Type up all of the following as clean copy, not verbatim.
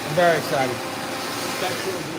I'm very excited. Special edition.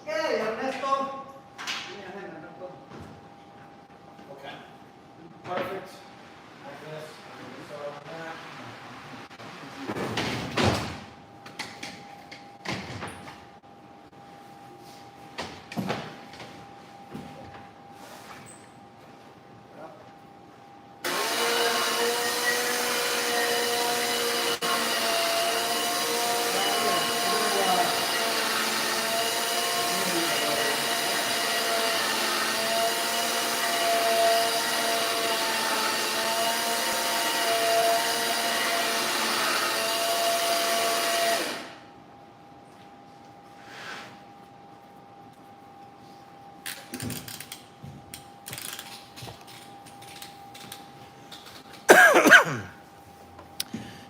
Hey, Ernesto. Okay. Perfect. Like this. Start on that.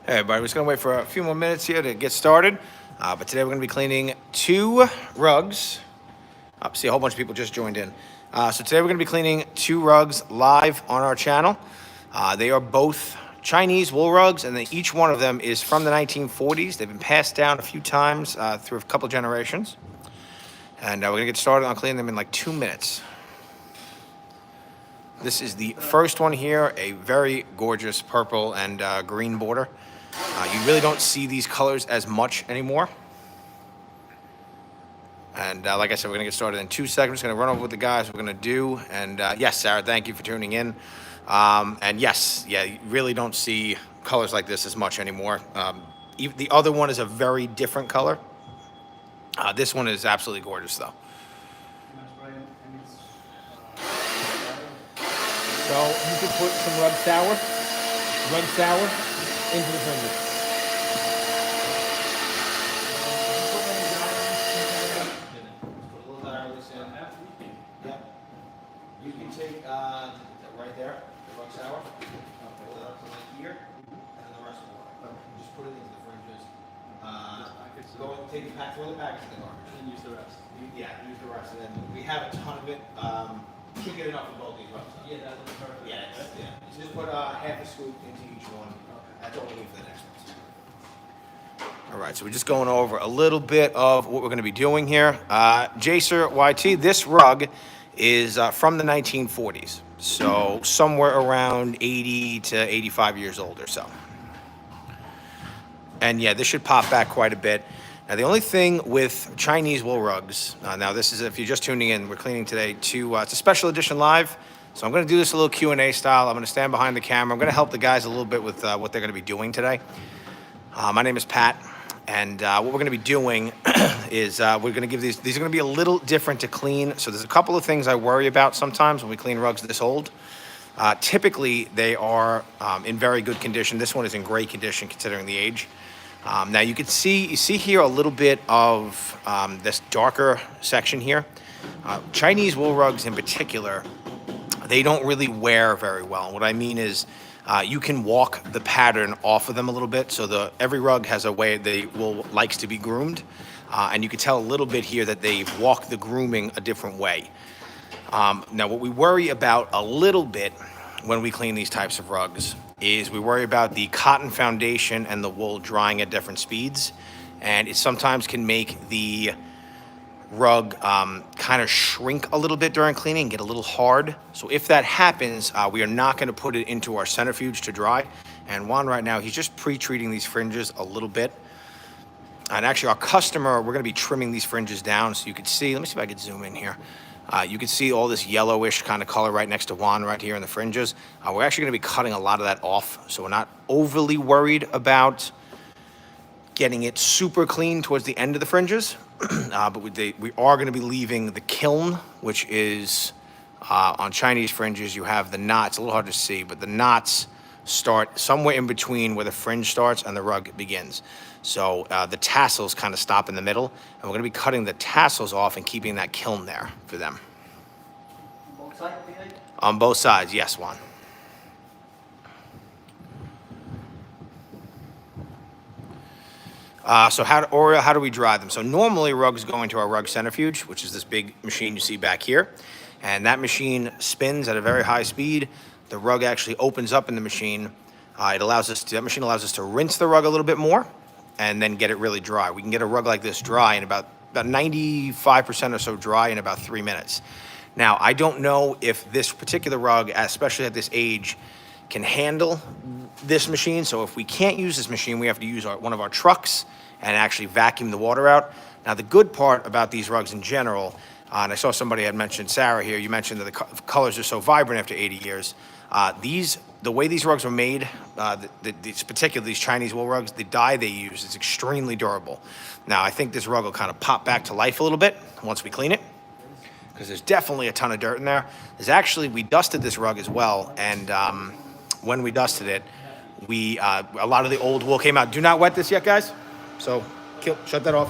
Hey, everybody, we're just going to wait for a few more minutes here to get started. But today we're going to be cleaning 2 rugs. See, a whole bunch of people just joined in. So today we're going to be cleaning 2 rugs live on our channel. They are both Chinese wool rugs, and each one of them is from the 1940s. They've been passed down a few times through a couple of generations. And we're going to get started on cleaning them in like 2 minutes. This is the first one here, a very gorgeous purple and green border. You really don't see these colors as much anymore. And like I said, we're going to get started in 2 seconds. Going to run over with the guys. We're going to do. And yes, Sarah, thank you for tuning in. And yes, yeah, you really don't see colors like this as much anymore. The other one is a very different color. This one is absolutely gorgeous, though. So you could put some rug sour into the fingers. You can take right there, the rug sour, pull it up to like here, and then the rest of the water. Just put it into the fringes. Go and take it back, throw the package in the garbage. And use the rest. Yeah, use the rest. And then we have a ton of it. Should get enough for both these rugs. Yeah, that looks perfect. Yeah, yeah. So just put half a scoop into each one. That's all we need for the next ones. All right, so we're just going over a little bit of what we're going to be doing here. Jacer YT, this rug is from the 1940s, so somewhere around 80 to 85 years old or so. And yeah, this should pop back quite a bit. Now, the only thing with Chinese wool rugs, now this is, if you're just tuning in, we're cleaning today it's a special edition live. So I'm going to do this a little Q&A style. I'm going to stand behind the camera. I'm going to help the guys a little bit with what they're going to be doing today. My name is Pat, and what we're going to be doing is we're going to give these are going to be a little different to clean. So there's a couple of things I worry about sometimes when we clean rugs this old. Typically, they are in very good condition. This one is in great condition considering the age. Now you see here a little bit of this darker section here. Chinese wool rugs in particular, they don't really wear very well. And what I mean is you can walk the pattern off of them a little bit. So every rug has a way they likes to be groomed. And you can tell a little bit here that they walk the grooming a different way. Now what we worry about a little bit when we clean these types of rugs is we worry about the cotton foundation and the wool drying at different speeds. And it sometimes can make the rug kind of shrink a little bit during cleaning, get a little hard. So if that happens, we are not going to put it into our centrifuge to dry. And Juan right now, he's just pre-treating these fringes a little bit. And actually our customer, we're going to be trimming these fringes down so you can see. Let me see if I could zoom in here. You can see all this yellowish kind of color right next to Juan right here in the fringes. We're actually going to be cutting a lot of that off, so we're not overly worried about getting it super clean towards the end of the fringes. But we are going to be leaving the kiln, which is on Chinese fringes. You have the knots, a little hard to see, but the knots start somewhere in between where the fringe starts and the rug begins. So the tassels kind of stop in the middle, and we're going to be cutting the tassels off and keeping that kiln there for them. Both sides, PA? On both sides, yes, Juan. So how do we dry them? So normally rugs go into our rug centrifuge, which is this big machine you see back here. And that machine spins at a very high speed. The rug actually opens up in the machine. That machine allows us to rinse the rug a little bit more and then get it really dry. We can get a rug like this dry in about 95% or so dry in about 3 minutes. Now, I don't know if this particular rug, especially at this age, can handle this machine. So if we can't use this machine, we have to use one of our trucks and actually vacuum the water out. Now, the good part about these rugs in general, and I saw somebody had mentioned, Sarah here, you mentioned that the colors are so vibrant after 80 years. The way these rugs are made, particularly these Chinese wool rugs, the dye they use is extremely durable. Now, I think this rug will kind of pop back to life a little bit once we clean it, because there's definitely a ton of dirt in there. We dusted this rug as well, and when we dusted it, a lot of the old wool came out. Do not wet this yet, guys. So shut that off.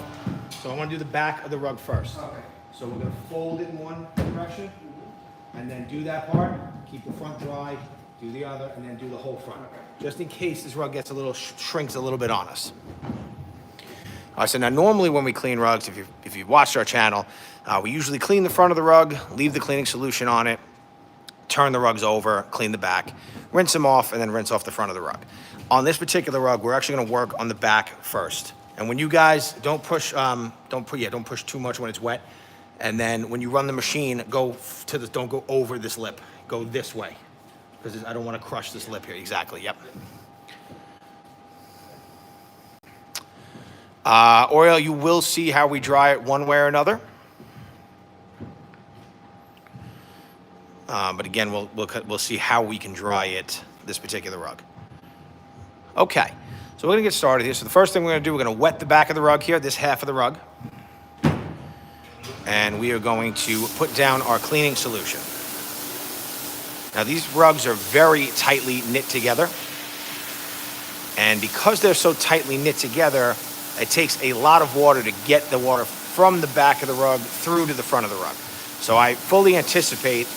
So I want to do the back of the rug first. Okay. So we're going to fold it in one direction, and then do that part, keep the front dry, do the other, and then do the whole front. Just in case this rug gets shrinks a little bit on us. All right, so now normally when we clean rugs, if you've watched our channel, we usually clean the front of the rug, leave the cleaning solution on it, turn the rugs over, clean the back, rinse them off, and then rinse off the front of the rug. On this particular rug, we're actually going to work on the back first. And when you guys don't push too much when it's wet. And then when you run the machine, don't go over this lip. Go this way, because I don't want to crush this lip here. Exactly. Yep. Oriel, you will see how we dry it one way or another. But again, we'll see how we can dry it, this particular rug. Okay, so we're gonna get started here. So the first thing we're gonna do, we're gonna wet the back of the rug here, this half of the rug. And we are going to put down our cleaning solution. Now these rugs are very tightly knit together. And because they're so tightly knit together, it takes a lot of water to get the water from the back of the rug through to the front of the rug. So I fully anticipate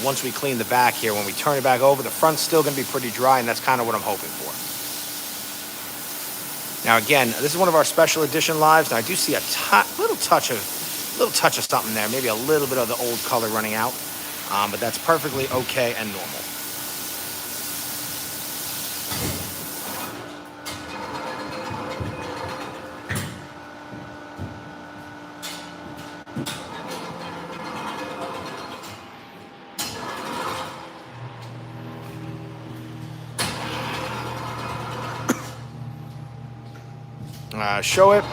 once we clean the back here, when we turn it back over, the front's still gonna be pretty dry, and that's kind of what I'm hoping for. Now again, this is one of our special edition lives. Now I do see a little touch of something there, maybe a little bit of the old color running out, but that's perfectly okay and normal. Show it.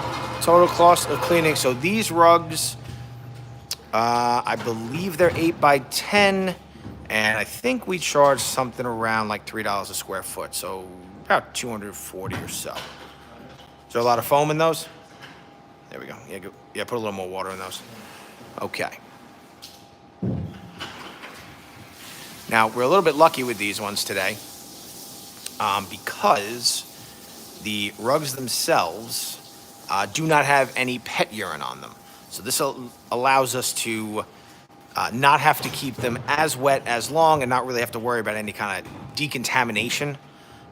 Total cost of cleaning. So these rugs, I believe they're 8 by 10, and I think we charge something around like $3 a square foot. So about 240 or so. Is there a lot of foam in those? There we go. Yeah, put a little more water in those. Okay. Now we're a little bit lucky with these ones today, because the rugs themselves do not have any pet urine on them. So this allows us to not have to keep them as wet as long and not really have to worry about any kind of decontamination.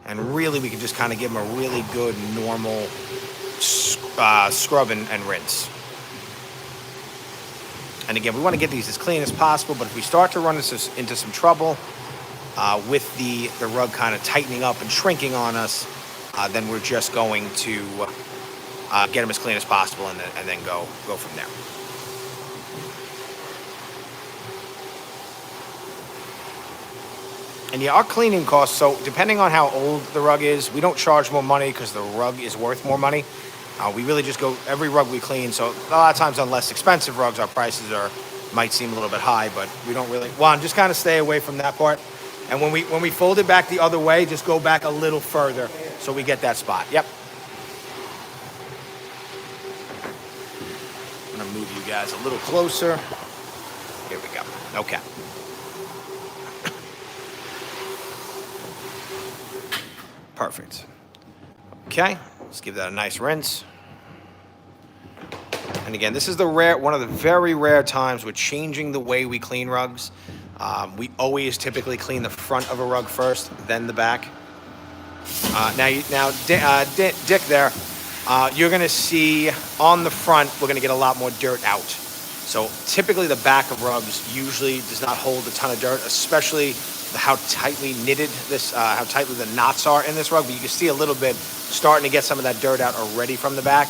And really, we can just kind of give them a really good, normal scrub and rinse. And again, we want to get these as clean as possible, but if we start to run into some trouble with the rug kind of tightening up and shrinking on us, then we're just going to get them as clean as possible and then go from there. And yeah, our cleaning costs, so depending on how old the rug is, we don't charge more money because the rug is worth more money. We really just go, every rug we clean, so a lot of times on less expensive rugs, our prices might seem a little bit high, but we don't really, just kind of stay away from that part. And when we fold it back the other way, just go back a little further so we get that spot. Yep. move you guys a little closer. Here we go. Okay. Perfect. Okay, let's give that a nice rinse. And again, this is one of the very rare times we're changing the way we clean rugs. We always typically clean the front of a rug first, then the back. Dick there, you're gonna see on the front, we're gonna get a lot more dirt out. So typically the back of rugs usually does not hold a ton of dirt, especially how tightly knitted how tightly the knots are in this rug. But you can see a little bit starting to get some of that dirt out already from the back.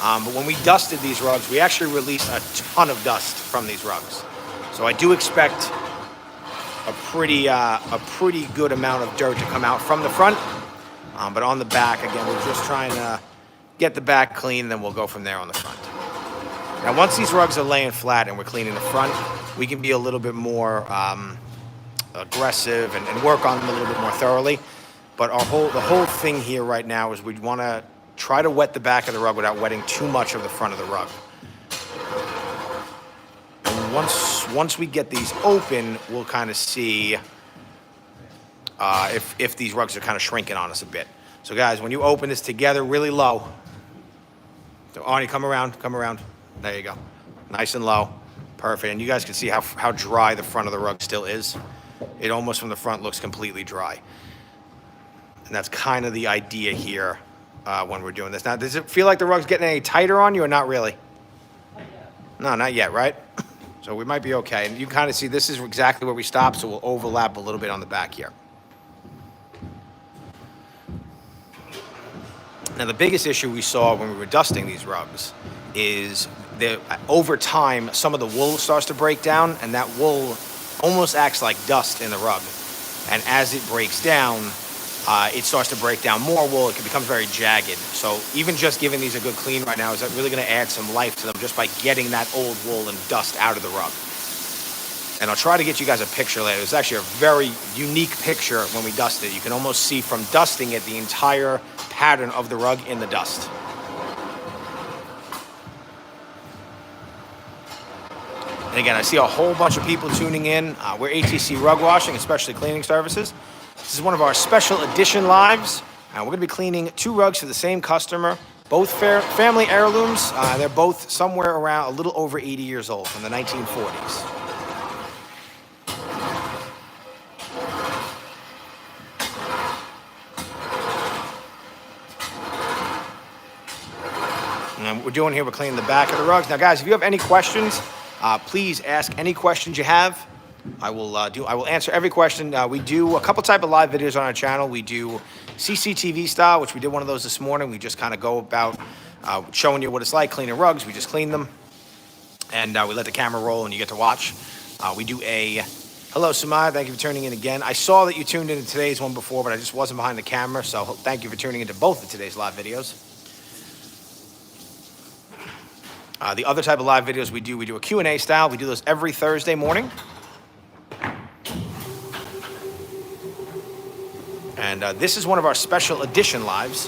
But when we dusted these rugs, we actually released a ton of dust from these rugs. So I do expect a pretty good amount of dirt to come out from the front. But on the back, again, we're just trying to get the back clean, then we'll go from there on the front. Now, once these rugs are laying flat and we're cleaning the front, we can be a little bit more aggressive and work on them a little bit more thoroughly. But the whole thing here right now is we want to try to wet the back of the rug without wetting too much of the front of the rug. And once we get these open, we'll kind of see if these rugs are kind of shrinking on us a bit. So guys, when you open this together really low, so Arnie, come around. There you go. Nice and low. Perfect. And you guys can see how dry the front of the rug still is. It almost from the front looks completely dry. And that's kind of the idea here when we're doing this. Now, does it feel like the rug's getting any tighter on you or not really? Not yet. No, not yet, right? So we might be okay. And you can kind of see this is exactly where we stopped, so we'll overlap a little bit on the back here. Now, the biggest issue we saw when we were dusting these rugs is that over time, some of the wool starts to break down, and that wool almost acts like dust in the rug. And as it breaks down, it starts to break down more wool. It becomes very jagged. So even just giving these a good clean right now is really going to add some life to them just by getting that old wool and dust out of the rug. And I'll try to get you guys a picture later. It's actually a very unique picture when we dust it. You can almost see from dusting it the entire pattern of the rug in the dust. And again, I see a whole bunch of people tuning in. We're ATC Rug Washing, especially cleaning services. This is one of our special edition lives. We're going to be cleaning 2 rugs for the same customer, both family heirlooms. They're both somewhere around a little over 80 years old, from the 1940s. And what we're doing here, we're cleaning the back of the rugs. Now, guys, if you have any questions, please ask any questions you have. I will answer every question. We do a couple type of live videos on our channel. We do CCTV style, which we did one of those this morning. We just kind of go about showing you what it's like cleaning rugs. We just clean them, and we let the camera roll, and you get to watch. We do a hello, Sumaya. Thank you for tuning in again. I saw that you tuned into today's one before, but I just wasn't behind the camera, so thank you for tuning into both of today's live videos. The other type of live videos we do a Q&A style. We do those every Thursday morning. And this is one of our special edition lives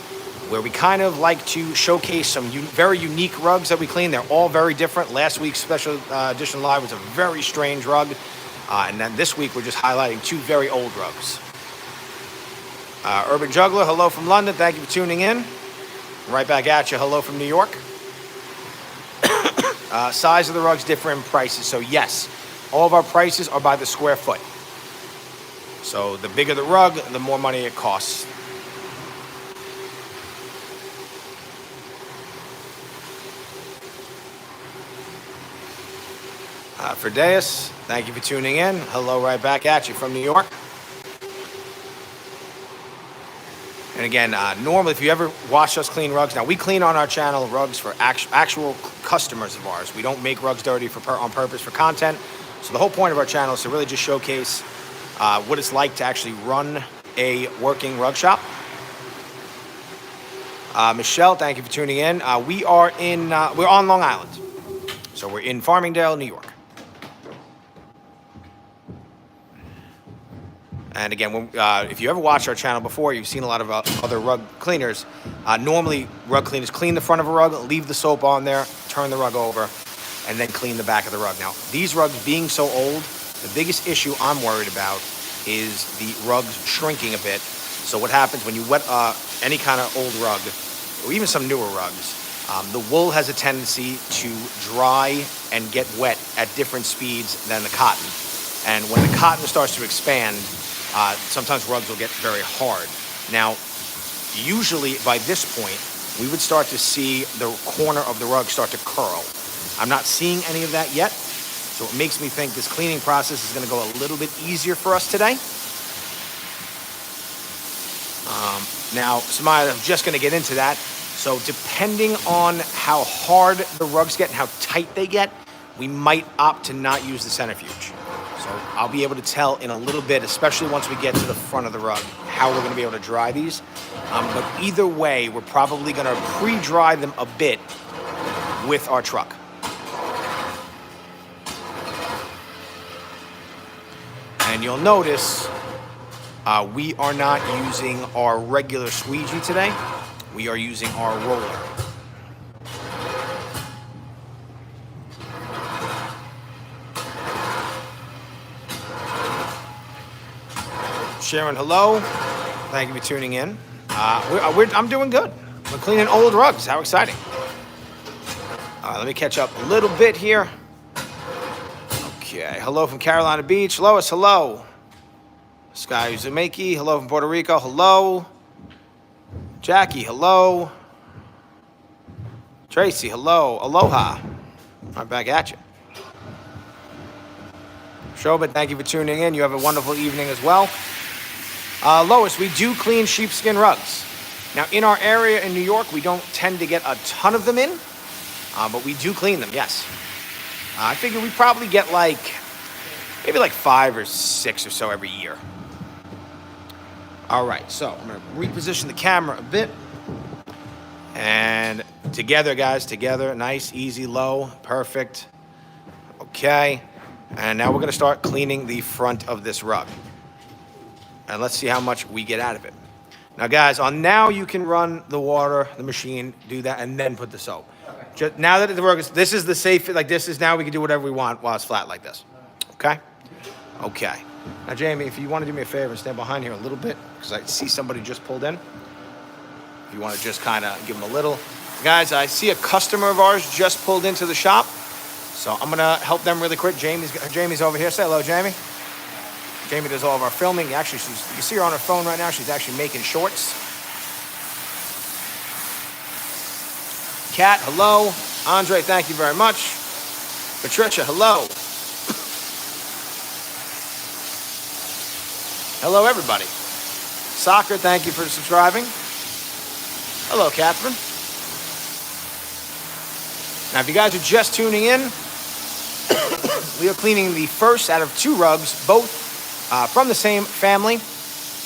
where we kind of like to showcase some very unique rugs that we clean. They're all very different. Last week's special edition live was a very strange rug. And then this week we're just highlighting 2 very old rugs. Urban Juggler, hello from London. Thank you for tuning in. Right back at you. Hello from New York. Size of the rugs differ in prices. So yes, all of our prices are by the square foot. So the bigger the rug, the more money it costs. Ferdeus, thank you for tuning in. Hello right back at you from New York. And again, normally if you ever watch us clean rugs, now we clean on our channel rugs for actual customers of ours. We don't make rugs dirty on purpose for content. So the whole point of our channel is to really just showcase what it's like to actually run a working rug shop. Michelle, thank you for tuning in. We're on Long Island. So we're in Farmingdale, New York. And again, if you ever watched our channel before, you've seen a lot of other rug cleaners. Normally, rug cleaners clean the front of a rug, leave the soap on there, turn the rug over. and then clean the back of the rug. Now, these rugs being so old, the biggest issue I'm worried about is the rugs shrinking a bit. So what happens when you wet any kind of old rug, or even some newer rugs, the wool has a tendency to dry and get wet at different speeds than the cotton. And when the cotton starts to expand, sometimes rugs will get very hard. Now, usually by this point, we would start to see the corner of the rug start to curl. I'm not seeing any of that yet, so it makes me think this cleaning process is going to go a little bit easier for us today. Now, Samaya, I'm just going to get into that. So depending on how hard the rugs get and how tight they get, we might opt to not use the centrifuge. So I'll be able to tell in a little bit, especially once we get to the front of the rug, how we're going to be able to dry these. But either way, we're probably going to pre-dry them a bit with our truck. And you'll notice we are not using our regular squeegee today. We are using our roller. Sharon, hello. Thank you for tuning in. I'm doing good. We're cleaning old rugs. How exciting. Let me catch up a little bit here. Okay. Hello from Carolina Beach. Lois, hello. Sky Uzumaki, hello from Puerto Rico. Hello. Jackie, hello. Tracy, hello. Aloha. I'm back at you. Shobit, thank you for tuning in. You have a wonderful evening as well. Lois, we do clean sheepskin rugs. Now, in our area in New York, we don't tend to get a ton of them in, but we do clean them, yes. I figure we probably get maybe 5 or 6 or so every year. All right, so I'm going to reposition the camera a bit. And together, guys, together. Nice, easy, low, perfect. Okay. And now we're going to start cleaning the front of this rug. And let's see how much we get out of it. Now, guys, on now you can run the water, the machine, do that, and then put the soap. Okay. Just, now that the rug is, this is the safe, this is now we can do whatever we want while it's flat like this. Okay? Okay. Now, Jamie, if you want to do me a favor and stand behind here a little bit, because I see somebody just pulled in. If you want to just kind of give them a little. Guys, I see a customer of ours just pulled into the shop. So I'm going to help them really quick. Jamie's over here. Say hello, Jamie. Jamie does all of our filming. Actually, you can see her on her phone right now. She's actually making shorts. Kat, hello. Andre, thank you very much. Patricia, hello. Hello, everybody. Soccer, thank you for subscribing. Hello, Catherine. Now, if you guys are just tuning in, we are cleaning the first out of 2 rugs, both from the same family.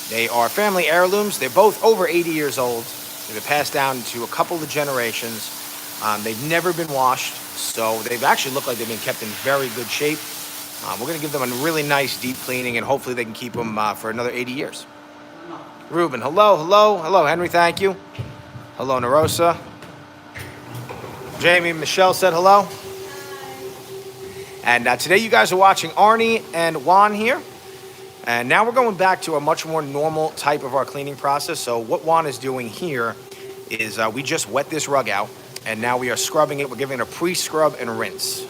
They are family heirlooms. They're both over 80 years old. They've been passed down to a couple of generations. They've never been washed, so they've actually looked like they've been kept in very good shape. We're going to give them a really nice deep cleaning, and hopefully they can keep them for another 80 years. Ruben, hello, hello. Hello, Henry, thank you. Hello, Narosa. Jamie, Michelle said hello. And today you guys are watching Arnie and Juan here. And now we're going back to a much more normal type of our cleaning process. So what Juan is doing here is we just wet this rug out, and now we are scrubbing it. We're giving it a pre-scrub and rinse.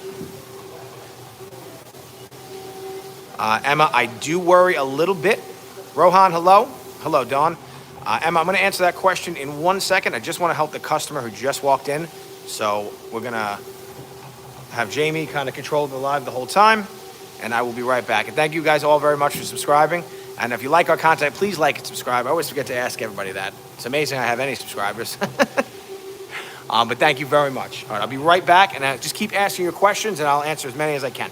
Emma, I do worry a little bit. Rohan, hello. Hello, Dawn. Emma, I'm going to answer that question in 1 second. I just want to help the customer who just walked in. So we're going to have Jamie kind of control the live the whole time, and I will be right back. And thank you guys all very much for subscribing. And if you like our content, please like and subscribe. I always forget to ask everybody that. It's amazing I have any subscribers. But thank you very much. All right, I'll be right back, and just keep asking your questions, and I'll answer as many as I can.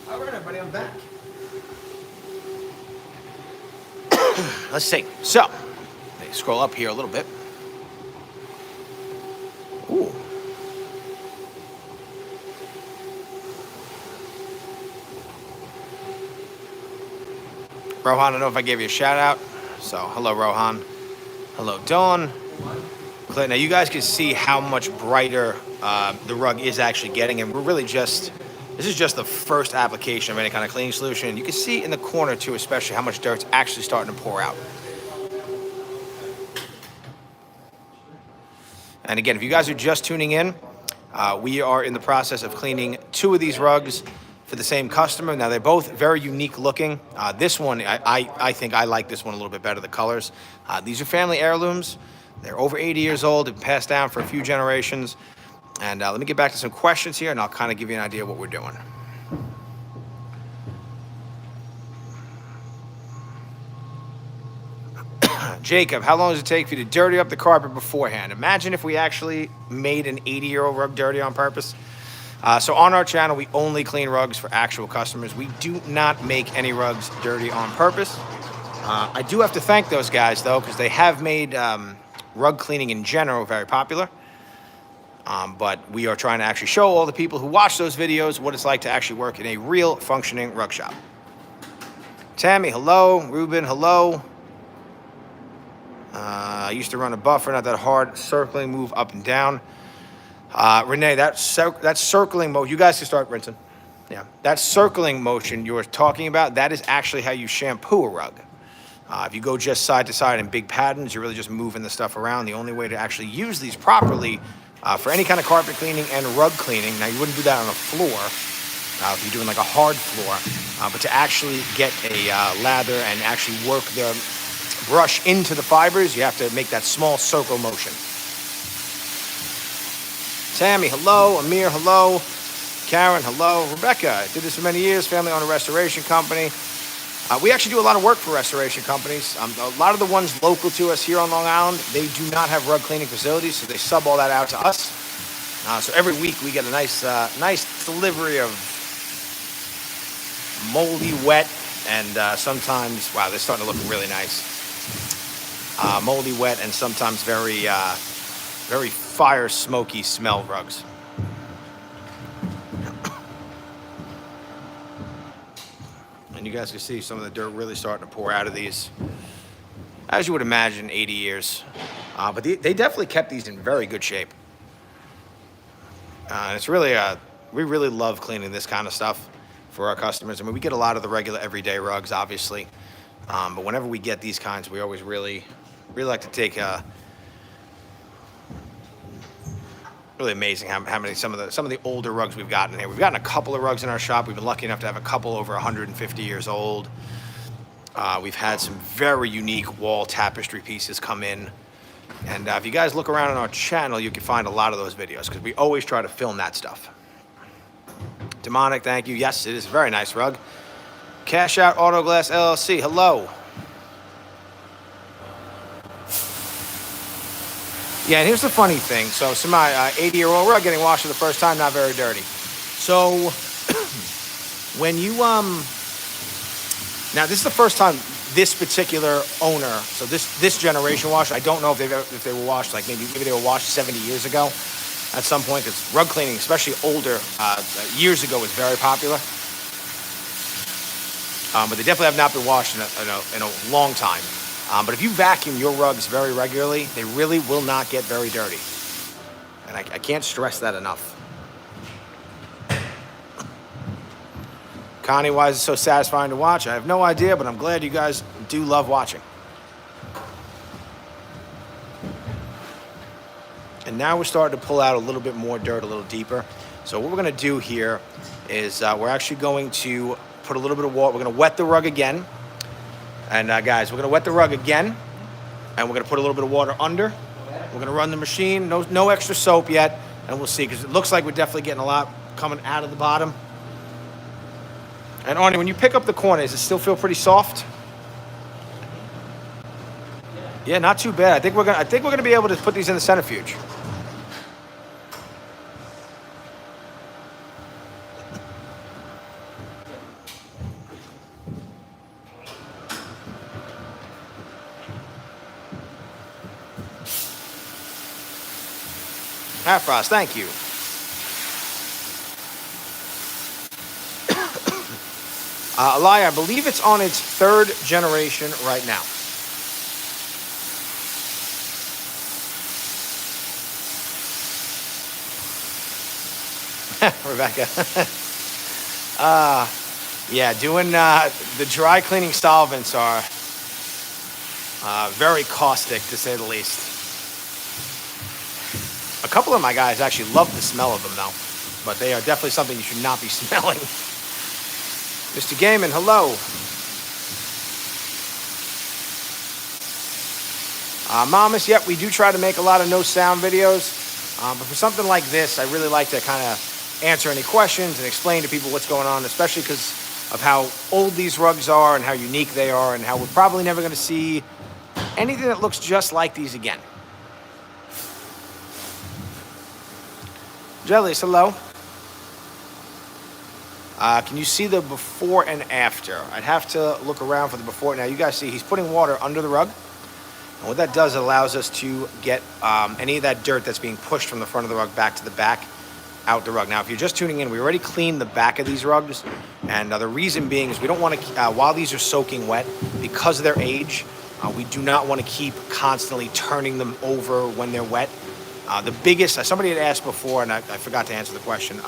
All right, everybody, I'm back. Let's see. So, let me scroll up here a little bit. Ooh. Rohan, I don't know if I gave you a shout out. So, hello, Rohan. Hello, Dawn. Clint, now you guys can see how much brighter the rug is actually getting, and we're really just, this is just the first application of any kind of cleaning solution. You can see in the corner too, especially how much dirt's actually starting to pour out. And again, if you guys are just tuning in, we are in the process of cleaning 2 of these rugs for the same customer. Now, they're both very unique looking. This one, I think I like this one a little bit better, the colors. These are family heirlooms. They're over 80 years old and passed down for a few generations. And let me get back to some questions here, and I'll kind of give you an idea of what we're doing. Jacob, how long does it take for you to dirty up the carpet beforehand? Imagine if we actually made an 80-year-old rug dirty on purpose. So on our channel, we only clean rugs for actual customers. We do not make any rugs dirty on purpose. I do have to thank those guys, though, because they have made rug cleaning in general very popular. But we are trying to actually show all the people who watch those videos what it's like to actually work in a real functioning rug shop. Tammy, hello. Ruben, hello. I used to run a buffer, not that hard circling move up and down. Renee, that circling motion, you guys can start rinsing. Yeah, that circling motion you were talking about, that is actually how you shampoo a rug. If you go just side to side in big patterns, you're really just moving the stuff around. The only way to actually use these properly for any kind of carpet cleaning and rug cleaning, now you wouldn't do that on a floor if you're doing like a hard floor, but to actually get a lather and actually work the brush into the fibers, you have to make that small circle motion. Tammy, hello. Amir, hello. Karen, hello. Rebecca, I did this for many years, family-owned restoration company. We actually do a lot of work for restoration companies. A lot of the ones local to us here on Long Island, they do not have rug cleaning facilities, so they sub all that out to us. So every week we get a nice delivery of moldy, wet, and sometimes, wow, they're starting to look really nice. Moldy, wet, and sometimes very fire smoky smell rugs. And you guys can see some of the dirt really starting to pour out of these, as you would imagine, 80 years. But they definitely kept these in very good shape. And it's really, we really love cleaning this kind of stuff for our customers. I mean, we get a lot of the regular everyday rugs, obviously. But whenever we get these kinds, we always really like to take really amazing how many some of the older rugs we've gotten here. We've gotten a couple of rugs in our shop. We've been lucky enough to have a couple over 150 years old. We've had some very unique wall tapestry pieces come in. And if you guys look around on our channel, you can find a lot of those videos because we always try to film that stuff. Demonic, thank you. Yes, it is a very nice rug. Cash Out Auto Glass LLC, hello. Yeah, and here's the funny thing. So, my 80-year-old rug getting washed for the first time, not very dirty. So, when you now this is the first time this particular owner, so this generation washed. I don't know if they were washed like maybe they were washed 70 years ago at some point, because rug cleaning, especially older, years ago, was very popular. But they definitely have not been washed in a long time. But if you vacuum your rugs very regularly, they really will not get very dirty. And I can't stress that enough. Connie, why is it so satisfying to watch? I have no idea, but I'm glad you guys do love watching. And now we're starting to pull out a little bit more dirt, a little deeper. So what we're going to do here is we're actually going to put a little bit of water. We're going to wet the rug again. And guys, we're going to wet the rug again. And we're going to put a little bit of water under. We're going to run the machine. No extra soap yet. And we'll see, because it looks like we're definitely getting a lot coming out of the bottom. And Arnie, when you pick up the corner, does it still feel pretty soft? Yeah, not too bad. I think we're gonna be able to put these in the centrifuge. Frost, thank you. Elia, I believe it's on its 3rd generation right now. Rebecca. Yeah, doing the dry cleaning solvents are very caustic, to say the least. A couple of my guys actually love the smell of them, though. But they are definitely something you should not be smelling. Mr. Gaiman, hello. Mamas, yep, we do try to make a lot of no sound videos. But for something like this, I really like to kind of answer any questions and explain to people what's going on, especially because of how old these rugs are and how unique they are and how we're probably never going to see anything that looks just like these again. Jellies, hello. Can you see the before and after? I'd have to look around for the before. Now, you guys see he's putting water under the rug. And what that does, it allows us to get any of that dirt that's being pushed from the front of the rug back to the back, out the rug. Now, if you're just tuning in, we already cleaned the back of these rugs. And the reason being is we don't want to, while these are soaking wet, because of their age, we do not want to keep constantly turning them over when they're wet. The biggest, somebody had asked before, and I forgot to answer the question,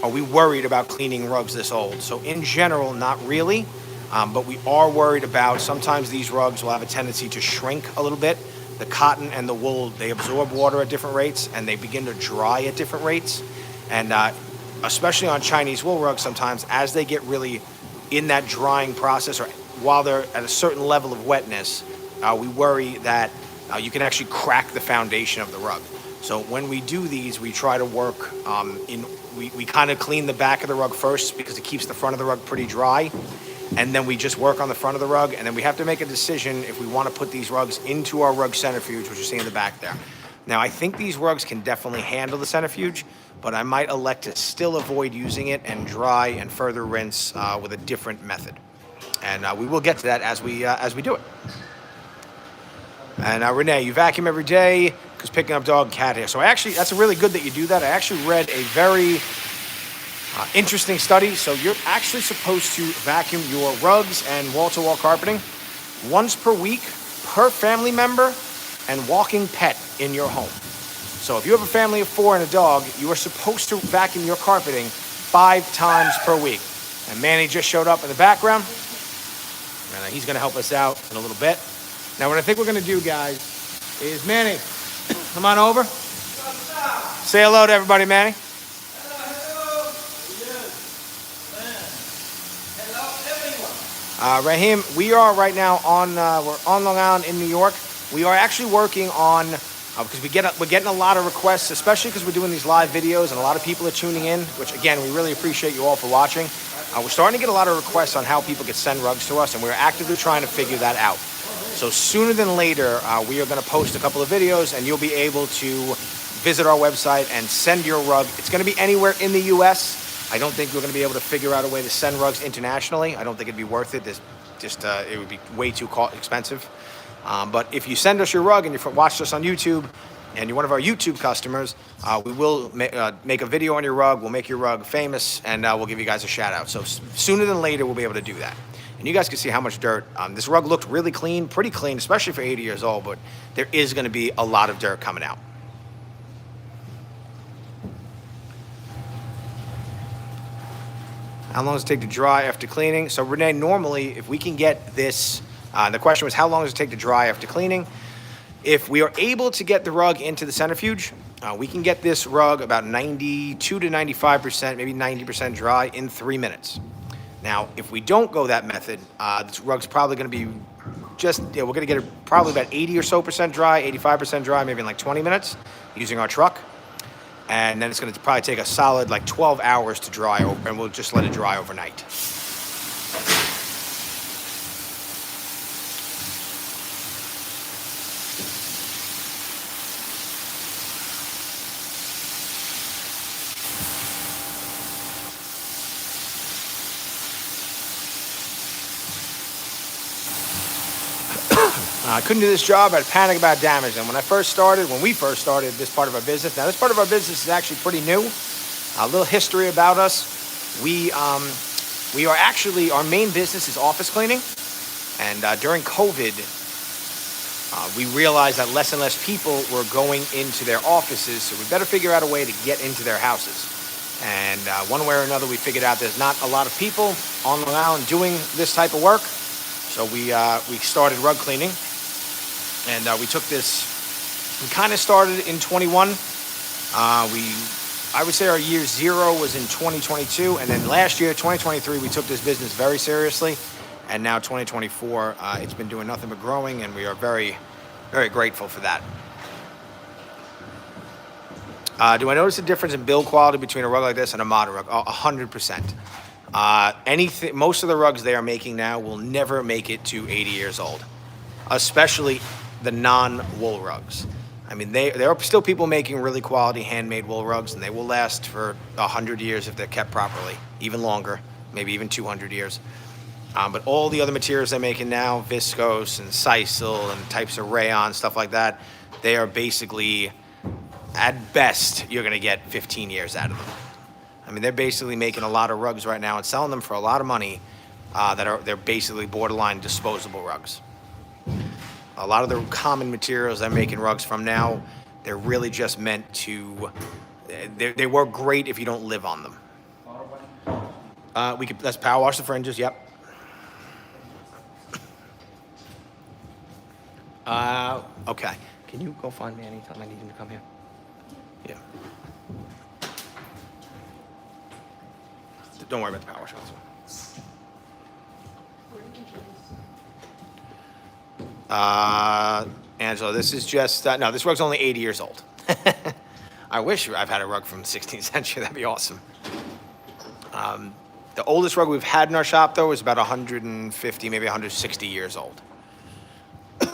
are we worried about cleaning rugs this old? So in general, not really, but we are worried about sometimes these rugs will have a tendency to shrink a little bit. The cotton and the wool, they absorb water at different rates and they begin to dry at different rates. And especially on Chinese wool rugs, sometimes as they get really in that drying process or while they're at a certain level of wetness, we worry that you can actually crack the foundation of the rug. So when we do these, we try to work we kind of clean the back of the rug first because it keeps the front of the rug pretty dry. And then we just work on the front of the rug. And then we have to make a decision if we want to put these rugs into our rug centrifuge, which you see in the back there. Now, I think these rugs can definitely handle the centrifuge, but I might elect to still avoid using it and dry and further rinse with a different method. And we will get to that as we do it. And Renee, you vacuum every day because picking up dog and cat hair. So that's really good that you do that. I actually read a very interesting study. So you're actually supposed to vacuum your rugs and wall-to-wall carpeting once per week per family member and walking pet in your home. So if you have a family of 4 and a dog, you are supposed to vacuum your carpeting 5 times per week. And Manny just showed up in the background. And he's going to help us out in a little bit. Now, what I think we're going to do, guys, is Manny, come on over. Say hello to everybody, Manny. Raheem, we are right now we're on Long Island in New York. We are actually working on, because we're getting a lot of requests, especially because we're doing these live videos and a lot of people are tuning in, which again, we really appreciate you all for watching. We're starting to get a lot of requests on how people can send rugs to us, and we're actively trying to figure that out. So sooner than later, we are going to post a couple of videos, and you'll be able to visit our website and send your rug. It's going to be anywhere in the U.S. I don't think we're going to be able to figure out a way to send rugs internationally. I don't think it'd be worth it. It would be way too expensive. But if you send us your rug and you watched us on YouTube and you're one of our YouTube customers, we will make a video on your rug. We'll make your rug famous, and we'll give you guys a shout out. So sooner than later, we'll be able to do that. And you guys can see how much dirt. This rug looked really clean, pretty clean, especially for 80 years old, but there is going to be a lot of dirt coming out. How long does it take to dry after cleaning? So Renee, normally, if we can get this, the question was, how long does it take to dry after cleaning? If we are able to get the rug into the centrifuge, we can get this rug about 92 to 95%, maybe 90% dry in 3 minutes. Now, if we don't go that method, this rug's probably going to be we're going to get it probably about 80 or so percent dry, 85% dry, maybe in like 20 minutes using our truck. And then it's going to probably take a solid like 12 hours to dry, and we'll just let it dry overnight. I couldn't do this job. I'd panic about damage. And when we first started this part of our business, now this part of our business is actually pretty new. A little history about us. We are actually, our main business is office cleaning. And during COVID, we realized that less and less people were going into their offices. So we better figure out a way to get into their houses. And one way or another, we figured out there's not a lot of people on Long Island doing this type of work. So we started rug cleaning. And we took this, we kind of started in 21. I would say our year 0 was in 2022. And then last year, 2023, we took this business very seriously. And now 2024, it's been doing nothing but growing. And we are very, very grateful for that. Do I notice a difference in build quality between a rug like this and a modern rug? 100%. Most of the rugs they are making now will never make it to 80 years old, especially the non-wool rugs. I mean, there are still people making really quality handmade wool rugs, and they will last for 100 years if they're kept properly, even longer, maybe even 200 years. But all the other materials they're making now, viscose and sisal and types of rayon, stuff like that, they are basically, at best, you're going to get 15 years out of them. I mean, they're basically making a lot of rugs right now and selling them for a lot of money they're basically borderline disposable rugs. A lot of the common materials they're making rugs from now, they're really just meant to, they work great if you don't live on them. Let's power wash the fringes, yep. Okay. Can you go find me anytime I need him to come here? Yeah. Don't worry about the power wash. Angela, this is just, no, this rug's only 80 years old. I wish I've had a rug from the 16th century. That'd be awesome. The oldest rug we've had in our shop, though, is about 150, maybe 160 years old. And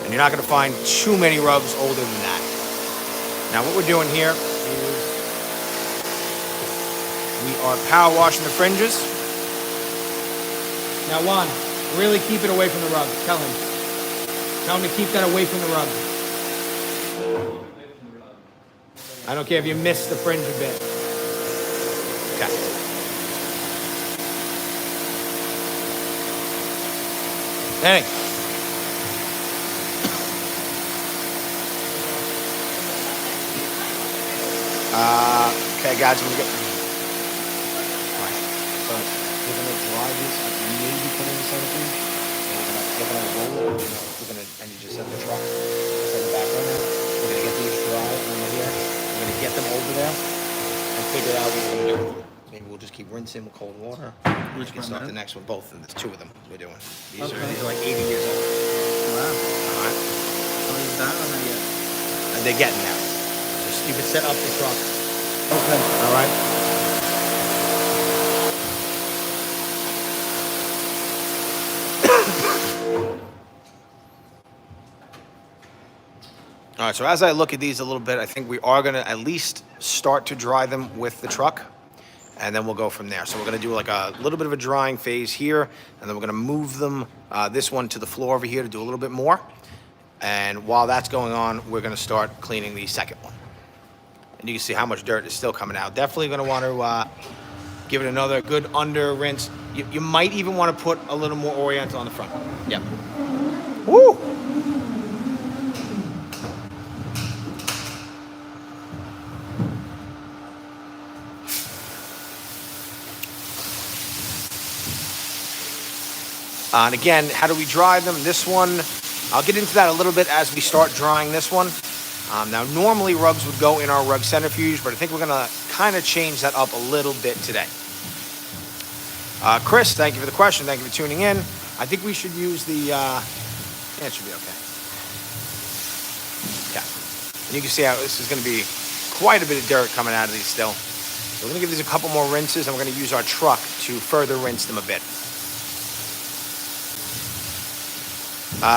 you're not going to find too many rugs older than that. Now what we're doing here is we are power washing the fringes. Now, Juan, really keep it away from the rug. Tell him. Tell him to keep that away from the rug. I don't care if you miss the fringe a bit. Okay. Hey. Okay, guys, I'm gonna get. Alright, so we're gonna dry these, maybe put in the centrifuge. We're gonna roll it. And you just set the truck, set the back on there. We're gonna get these dry over here. We're gonna get them over there and figure out what we're gonna do. Maybe we'll just keep rinsing with cold water. We can start the next one, both, and there's two of them we're doing. These are like 80 years old. Wow. All right, How many is that on there yet? and they're getting there. Just you can set up the truck. Okay. All right. All right, so as I look at these a little bit, I think we are gonna at least start to dry them with the truck, and then we'll go from there. So we're gonna do like a little bit of a drying phase here, and then we're gonna move them, this one to the floor over here to do a little bit more. And while that's going on, we're gonna start cleaning the second one. And you can see how much dirt is still coming out. Definitely gonna wanna give it another good under rinse. You might even wanna put a little more Oriental on the front. Yep. Woo! And again, how do we dry them? This one, I'll get into that a little bit as we start drying this one. Now, normally rugs would go in our rug centrifuge, but I think we're gonna kind of change that up a little bit today. Chris, thank you for the question. Thank you for tuning in. I think we should use the, yeah, it should be okay. Yeah. And you can see how this is gonna be quite a bit of dirt coming out of these still. So we're gonna give these a couple more rinses, and we're gonna use our truck to further rinse them a bit.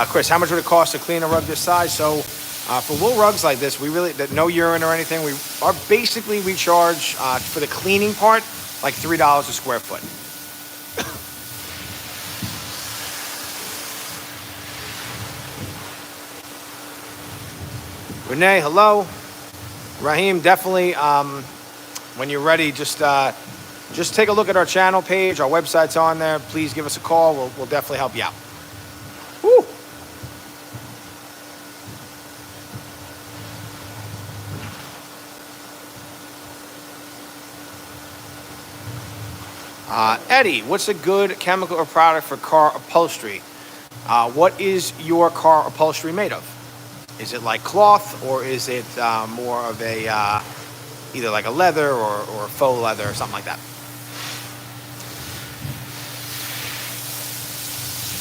Chris, how much would it cost to clean a rug this size? So for wool rugs like this, that no urine or anything, we charge for the cleaning part like $3 a square foot. Renee, hello. Raheem, definitely, when you're ready, just take a look at our channel page. Our website's on there. Please give us a call. We'll definitely help you out. Woo! Eddie, what's a good chemical or product for car upholstery? What is your car upholstery made of? Is it like cloth, or is it more of a either like a leather or faux leather or something like that?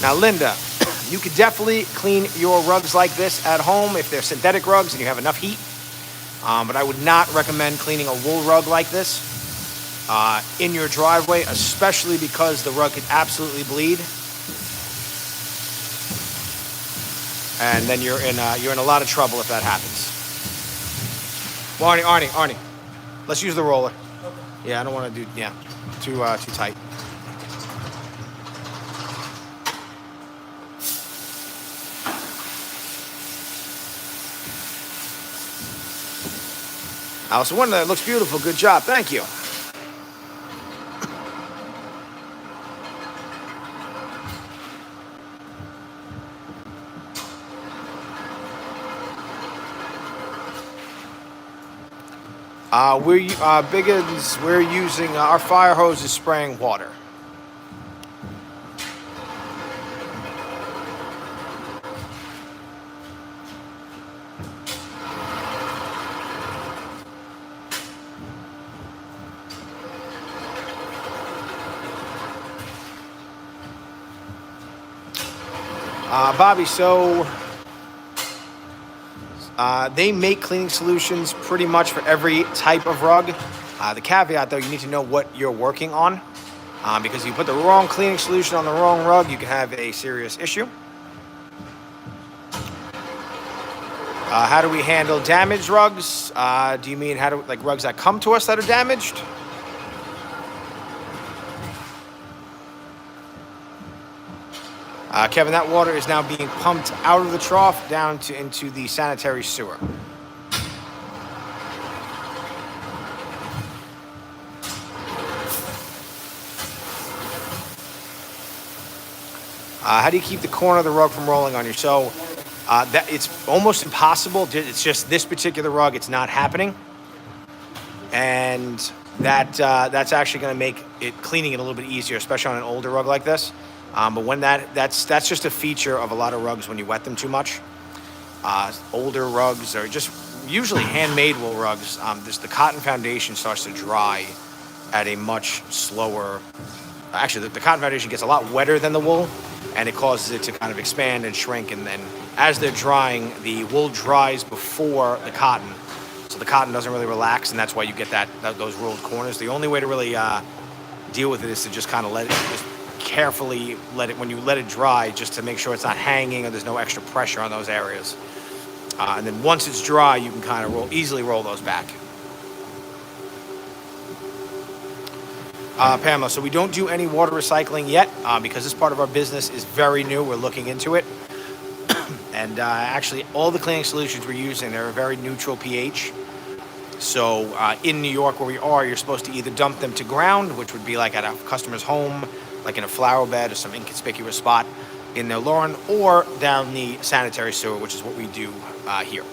Now, Linda, you could definitely clean your rugs like this at home if they're synthetic rugs and you have enough heat. But I would not recommend cleaning a wool rug like this in your driveway, especially because the rug could absolutely bleed. And then you're in a lot of trouble if that happens. Well, Arnie, let's use the roller. Okay. Yeah, I don't want to do too tight. Alice Wonder, that looks beautiful. Good job. Thank you. We're using our fire hose is spraying water. Bobby, so they make cleaning solutions pretty much for every type of rug. The caveat, though, you need to know what you're working on, because if you put the wrong cleaning solution on the wrong rug, you can have a serious issue. How do we handle damaged rugs? Do you mean like rugs that come to us that are damaged? Kevin, that water is now being pumped out of the trough down into the sanitary sewer. How do you keep the corner of the rug from rolling on you? So that it's almost impossible. It's just this particular rug, it's not happening. And that's actually going to make cleaning it a little bit easier, especially on an older rug like this. But when that's just a feature of a lot of rugs when you wet them too much. Older rugs are just usually handmade wool rugs. The cotton foundation starts to dry at a much slower. Actually, the cotton foundation gets a lot wetter than the wool, and it causes it to kind of expand and shrink. And then as they're drying, the wool dries before the cotton, so the cotton doesn't really relax, and that's why you get those rolled corners. The only way to really deal with it is to just kind of just carefully when you let it dry, just to make sure it's not hanging or there's no extra pressure on those areas. And then once it's dry, you can kind of easily roll those back. Pamela, so we don't do any water recycling yet because this part of our business is very new. We're looking into it. And actually, all the cleaning solutions we're using, they're a very neutral pH. So in New York where we are, you're supposed to either dump them to ground, which would be like at a customer's home, like in a flower bed or some inconspicuous spot in their lawn, or down the sanitary sewer, which is what we do here.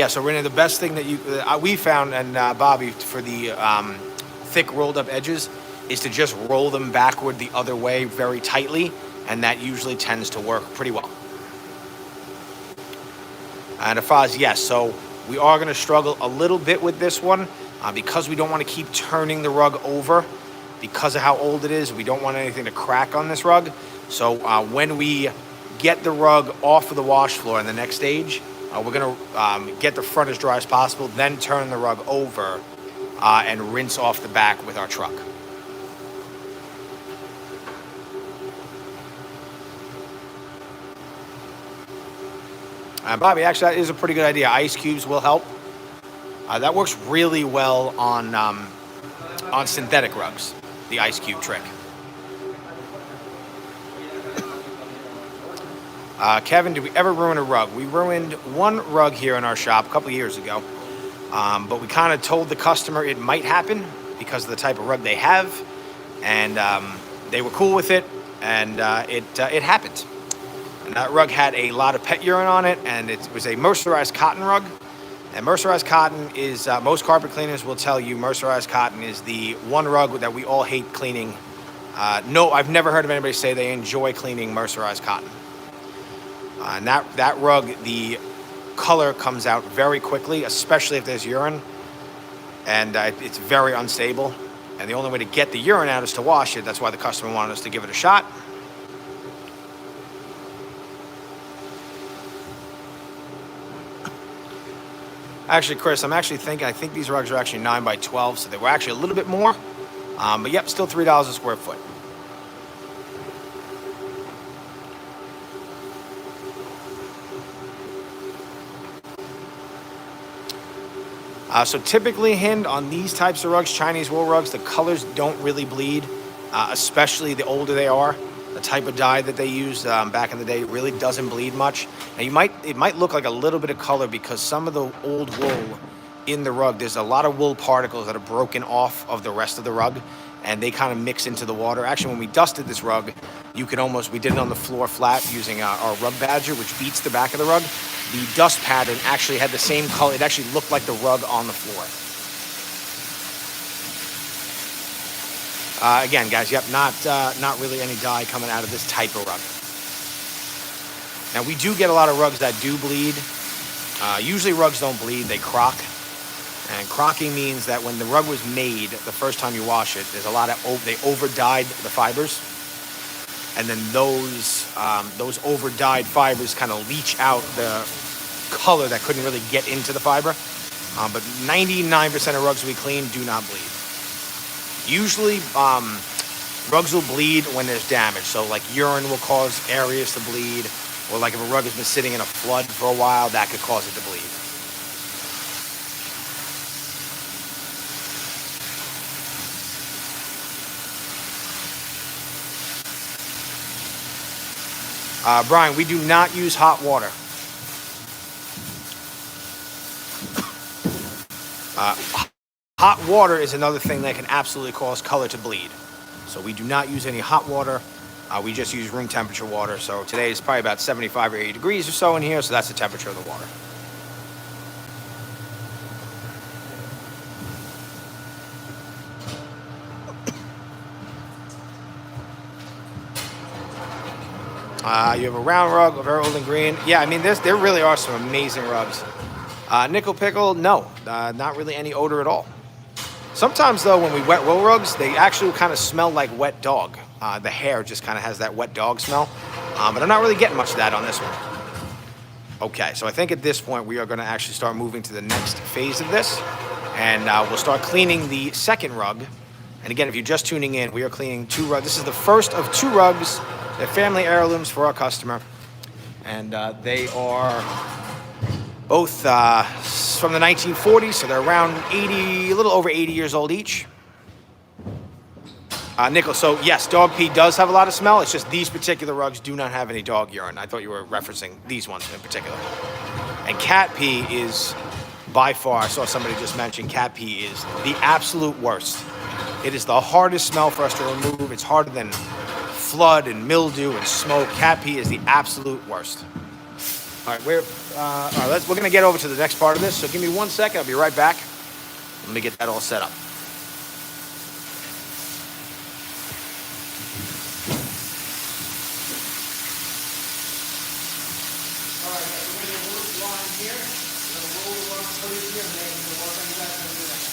So Renee, the best thing that we found, and Bobby, for the thick rolled up edges, is to just roll them backward the other way very tightly, and that usually tends to work pretty well. And Afaz, yes, so we are going to struggle a little bit with this one because we don't want to keep turning the rug over because of how old it is. We don't want anything to crack on this rug. So when we get the rug off of the wash floor in the next stage, we're going to get the front as dry as possible, then turn the rug over and rinse off the back with our truck. Bobby, actually, that is a pretty good idea. Ice cubes will help. That works really well on synthetic rugs, the ice cube trick. Kevin, did we ever ruin a rug? We ruined one rug here in our shop a couple of years ago, but we kind of told the customer it might happen because of the type of rug they have, and they were cool with it, and it happened. And that rug had a lot of pet urine on it, and it was a mercerized cotton rug. And mercerized cotton is, most carpet cleaners will tell you, mercerized cotton is the one rug that we all hate cleaning. No, I've never heard of anybody say they enjoy cleaning mercerized cotton. And that rug, the color comes out very quickly, especially if there's urine, and it's very unstable. And the only way to get the urine out is to wash it. That's why the customer wanted us to give it a shot. Actually, Chris, I think these rugs are actually 9 by 12, so they were actually a little bit more. But yep, still $3 a square foot. So typically, Hind, on these types of rugs, Chinese wool rugs, the colors don't really bleed, especially the older they are. The type of dye that they used back in the day really doesn't bleed much. Now it might look like a little bit of color because some of the old wool in the rug, there's a lot of wool particles that are broken off of the rest of the rug, and they kind of mix into the water. Actually, when we dusted this rug, we did it on the floor flat using our rug badger, which beats the back of the rug. The dust pattern actually had the same color. It actually looked like the rug on the floor. Again, guys, yep, not really any dye coming out of this type of rug. Now, we do get a lot of rugs that do bleed. Usually rugs don't bleed, they crock. And crocking means that when the rug was made, the first time you wash it, there's a lot of, they over-dyed the fibers. And then those over-dyed fibers kind of leach out the color that couldn't really get into the fiber. But 99% of rugs we clean do not bleed. Usually, Rugs will bleed when there's damage. So like urine will cause areas to bleed, or like if a rug has been sitting in a flood for a while, that could cause it to bleed. Brian, we do not use hot water. Hot water is another thing that can absolutely cause color to bleed. So we do not use any hot water. We just use room temperature water. So today is probably about 75 or 80 degrees or so in here. So that's the temperature of the water. You have a round rug, a very old and green. Yeah, I mean, there really are some amazing rugs. Nickel pickle, no, not really any odor at all. Sometimes, though, when we wet roll rugs, they actually kind of smell like wet dog. The hair just kind of has that wet dog smell. But I'm not really getting much of that on this one. Okay, so I think at this point, we are going to actually start moving to the next phase of this. And we'll start cleaning the second rug. And again, if you're just tuning in, we are cleaning 2 rugs. This is the first of 2 rugs. They're family heirlooms for our customer. And they are both from the 1940s, so they're around 80, a little over 80 years old each. Nickel, so yes, dog pee does have a lot of smell. It's just these particular rugs do not have any dog urine. I thought you were referencing these ones in particular. And cat pee is by far, I saw somebody just mention cat pee is the absolute worst. It is the hardest smell for us to remove. It's harder than flood and mildew and smoke. Cat pee is the absolute worst. All right, we're going to get over to the next part of this. So give me 1 second. I'll be right back. Let me get that all set up. All right, so we're going to move the line here. We're going to roll the line through here, and then we'll work on that and do that.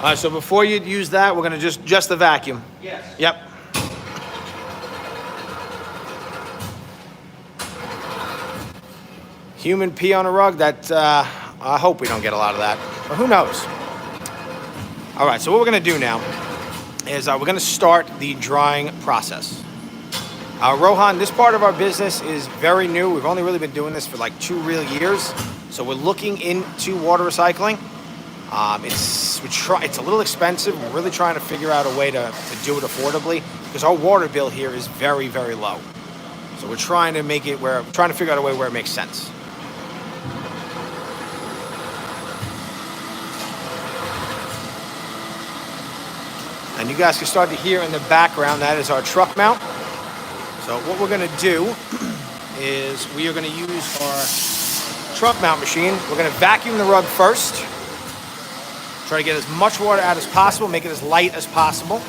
All right, so before you use that, we're going to just the vacuum. Yes. Yep. Human pee on a rug, that, I hope we don't get a lot of that, but who knows? All right, so what we're going to do now is we're going to start the drying process. Rohan, this part of our business is very new. We've only really been doing this for like 2 real years. So we're looking into water recycling. It's a little expensive. We're really trying to figure out a way to do it affordably because our water bill here is very, very low. So we're trying to figure out a way where it makes sense. And you guys can start to hear in the background, that is our truck mount. So what we're going to do is we are going to use our truck mount machine. We're going to vacuum the rug first. Try to get as much water out as possible, make it as light as possible.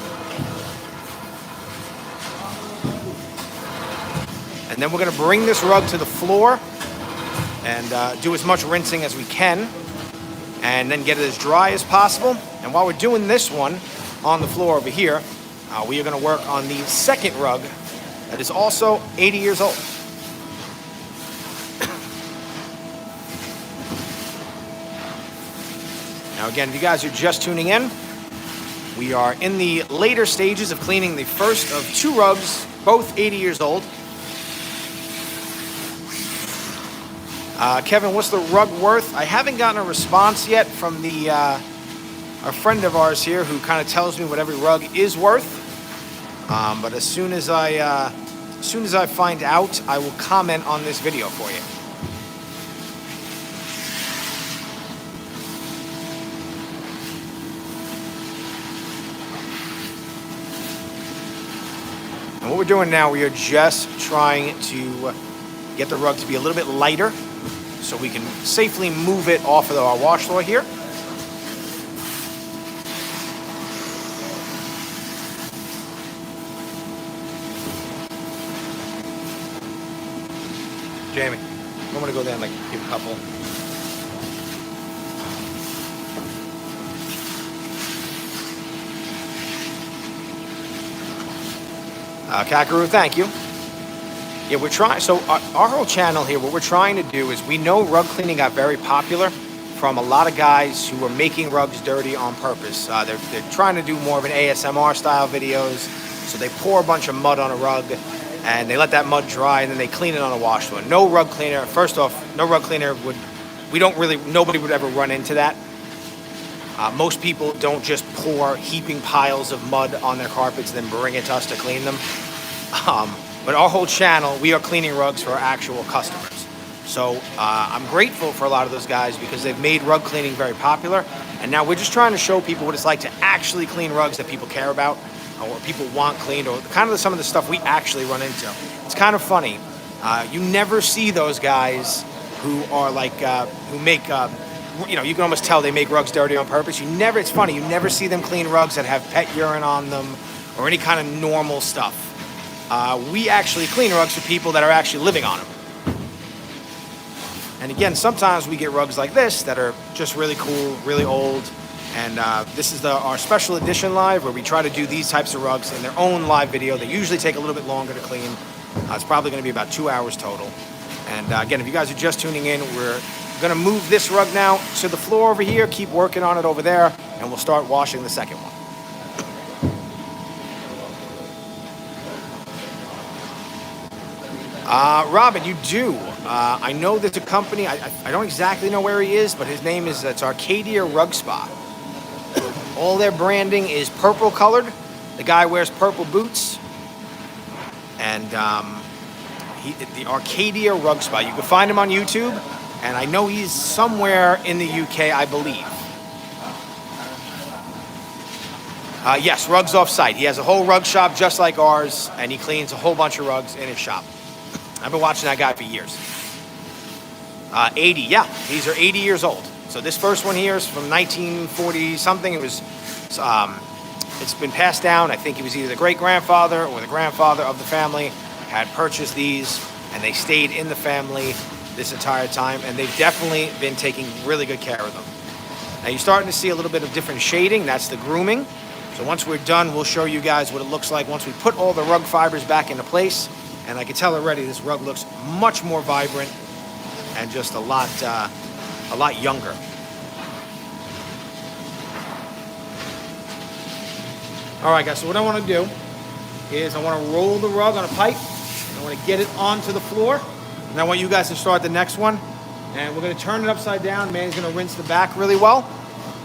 And then we're going to bring this rug to the floor and do as much rinsing as we can, and then get it as dry as possible. And while we're doing this one on the floor over here, we are going to work on the second rug that is also 80 years old. Now again, if you guys are just tuning in, we are in the later stages of cleaning the first of 2 rugs, both 80 years old. Kevin, what's the rug worth? I haven't gotten a response yet from a friend of ours here who kind of tells me what every rug is worth. But as soon as I find out, I will comment on this video for you. what we're doing now, we are just trying to get the rug to be a little bit lighter so we can safely move it off of our wash floor here. Jamie, I'm gonna go there and like give a couple. Kakaru, thank you. Yeah, we're trying. So our whole channel here, what we're trying to do is, we know rug cleaning got very popular from a lot of guys who are making rugs dirty on purpose. They're trying to do more of an ASMR style videos. So they pour a bunch of mud on a rug and they let that mud dry and then they clean it on a wash floor. No rug cleaner. First off, no rug cleaner would. Nobody would ever run into that. Most people don't just pour heaping piles of mud on their carpets and then bring it to us to clean them. But our whole channel, we are cleaning rugs for our actual customers. So I'm grateful for a lot of those guys because they've made rug cleaning very popular. And now we're just trying to show people what it's like to actually clean rugs that people care about or people want cleaned, or kind of some of the stuff we actually run into. It's kind of funny. You never see those guys who are like, who make... you can almost tell they make rugs dirty on purpose. It's funny, you never see them clean rugs that have pet urine on them or any kind of normal stuff. We actually clean rugs for people that are actually living on them. And again, sometimes we get rugs like this that are just really cool, really old. And this is our special edition live where we try to do these types of rugs in their own live video. They usually take a little bit longer to clean. It's probably going to be about 2 hours total. And again, if you guys are just tuning in, we're going to move this rug now to the floor over here, keep working on it over there, and we'll start washing the second one. Robin, you do. I know there's a company, I don't exactly know where he is, but his name is, it's Arcadia Rug Spa. All their branding is purple colored. The guy wears purple boots. And the Arcadia Rug Spa. You can find him on YouTube. And I know he's somewhere in the UK, I believe. Yes, rugs off site. He has a whole rug shop just like ours, and he cleans a whole bunch of rugs in his shop. I've been watching that guy for years. 80, yeah, these are 80 years old. So this first one here is from 1940 something. It's been passed down. I think he was either the great grandfather or the grandfather of the family had purchased these, and they stayed in the family this entire time, and they've definitely been taking really good care of them. Now you're starting to see a little bit of different shading. That's the grooming. So once we're done, we'll show you guys what it looks like once we put all the rug fibers back into place. And I can tell already this rug looks much more vibrant and just a lot younger. All right, guys, so what I want to do is I want to roll the rug on a pipe. I want to get it onto the floor. And I want you guys to start the next one. And we're going to turn it upside down. Manny's going to rinse the back really well.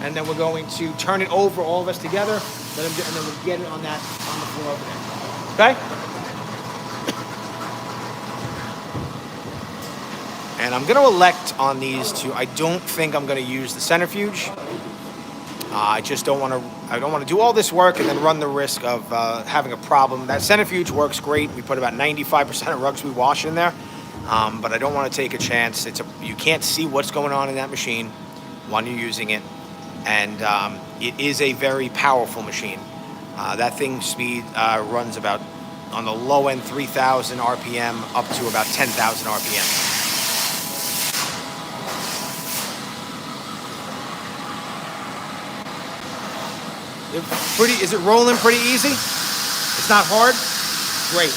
And then we're going to turn it over, all of us together. And then we'll get it on the floor over there. Okay? And I'm going to elect on these two. I don't think I'm going to use the centrifuge. I just don't want to do all this work and then run the risk of having a problem. That centrifuge works great. We put about 95% of rugs we wash in there. But I don't want to take a chance. You can't see what's going on in that machine when you're using it. And it is a very powerful machine. That thing speed runs about, on the low end, 3,000 RPM up to about 10,000 RPM. Is it rolling pretty easy? It's not hard? Great.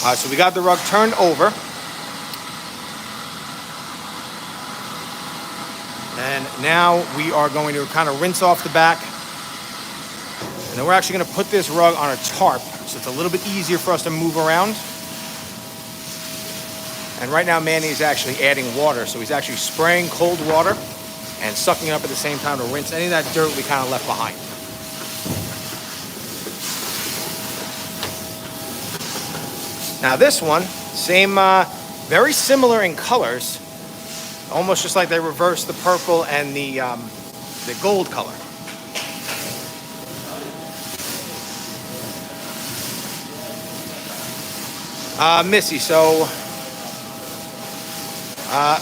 All right, so we got the rug turned over. And now we are going to kind of rinse off the back. And then we're actually going to put this rug on a tarp, so it's a little bit easier for us to move around. And right now Manny is actually adding water, so he's actually spraying cold water and sucking it up at the same time to rinse any of that dirt we kind of left behind. Now this one, same, very similar in colors, almost just like they reversed the purple and the gold color. Missy, so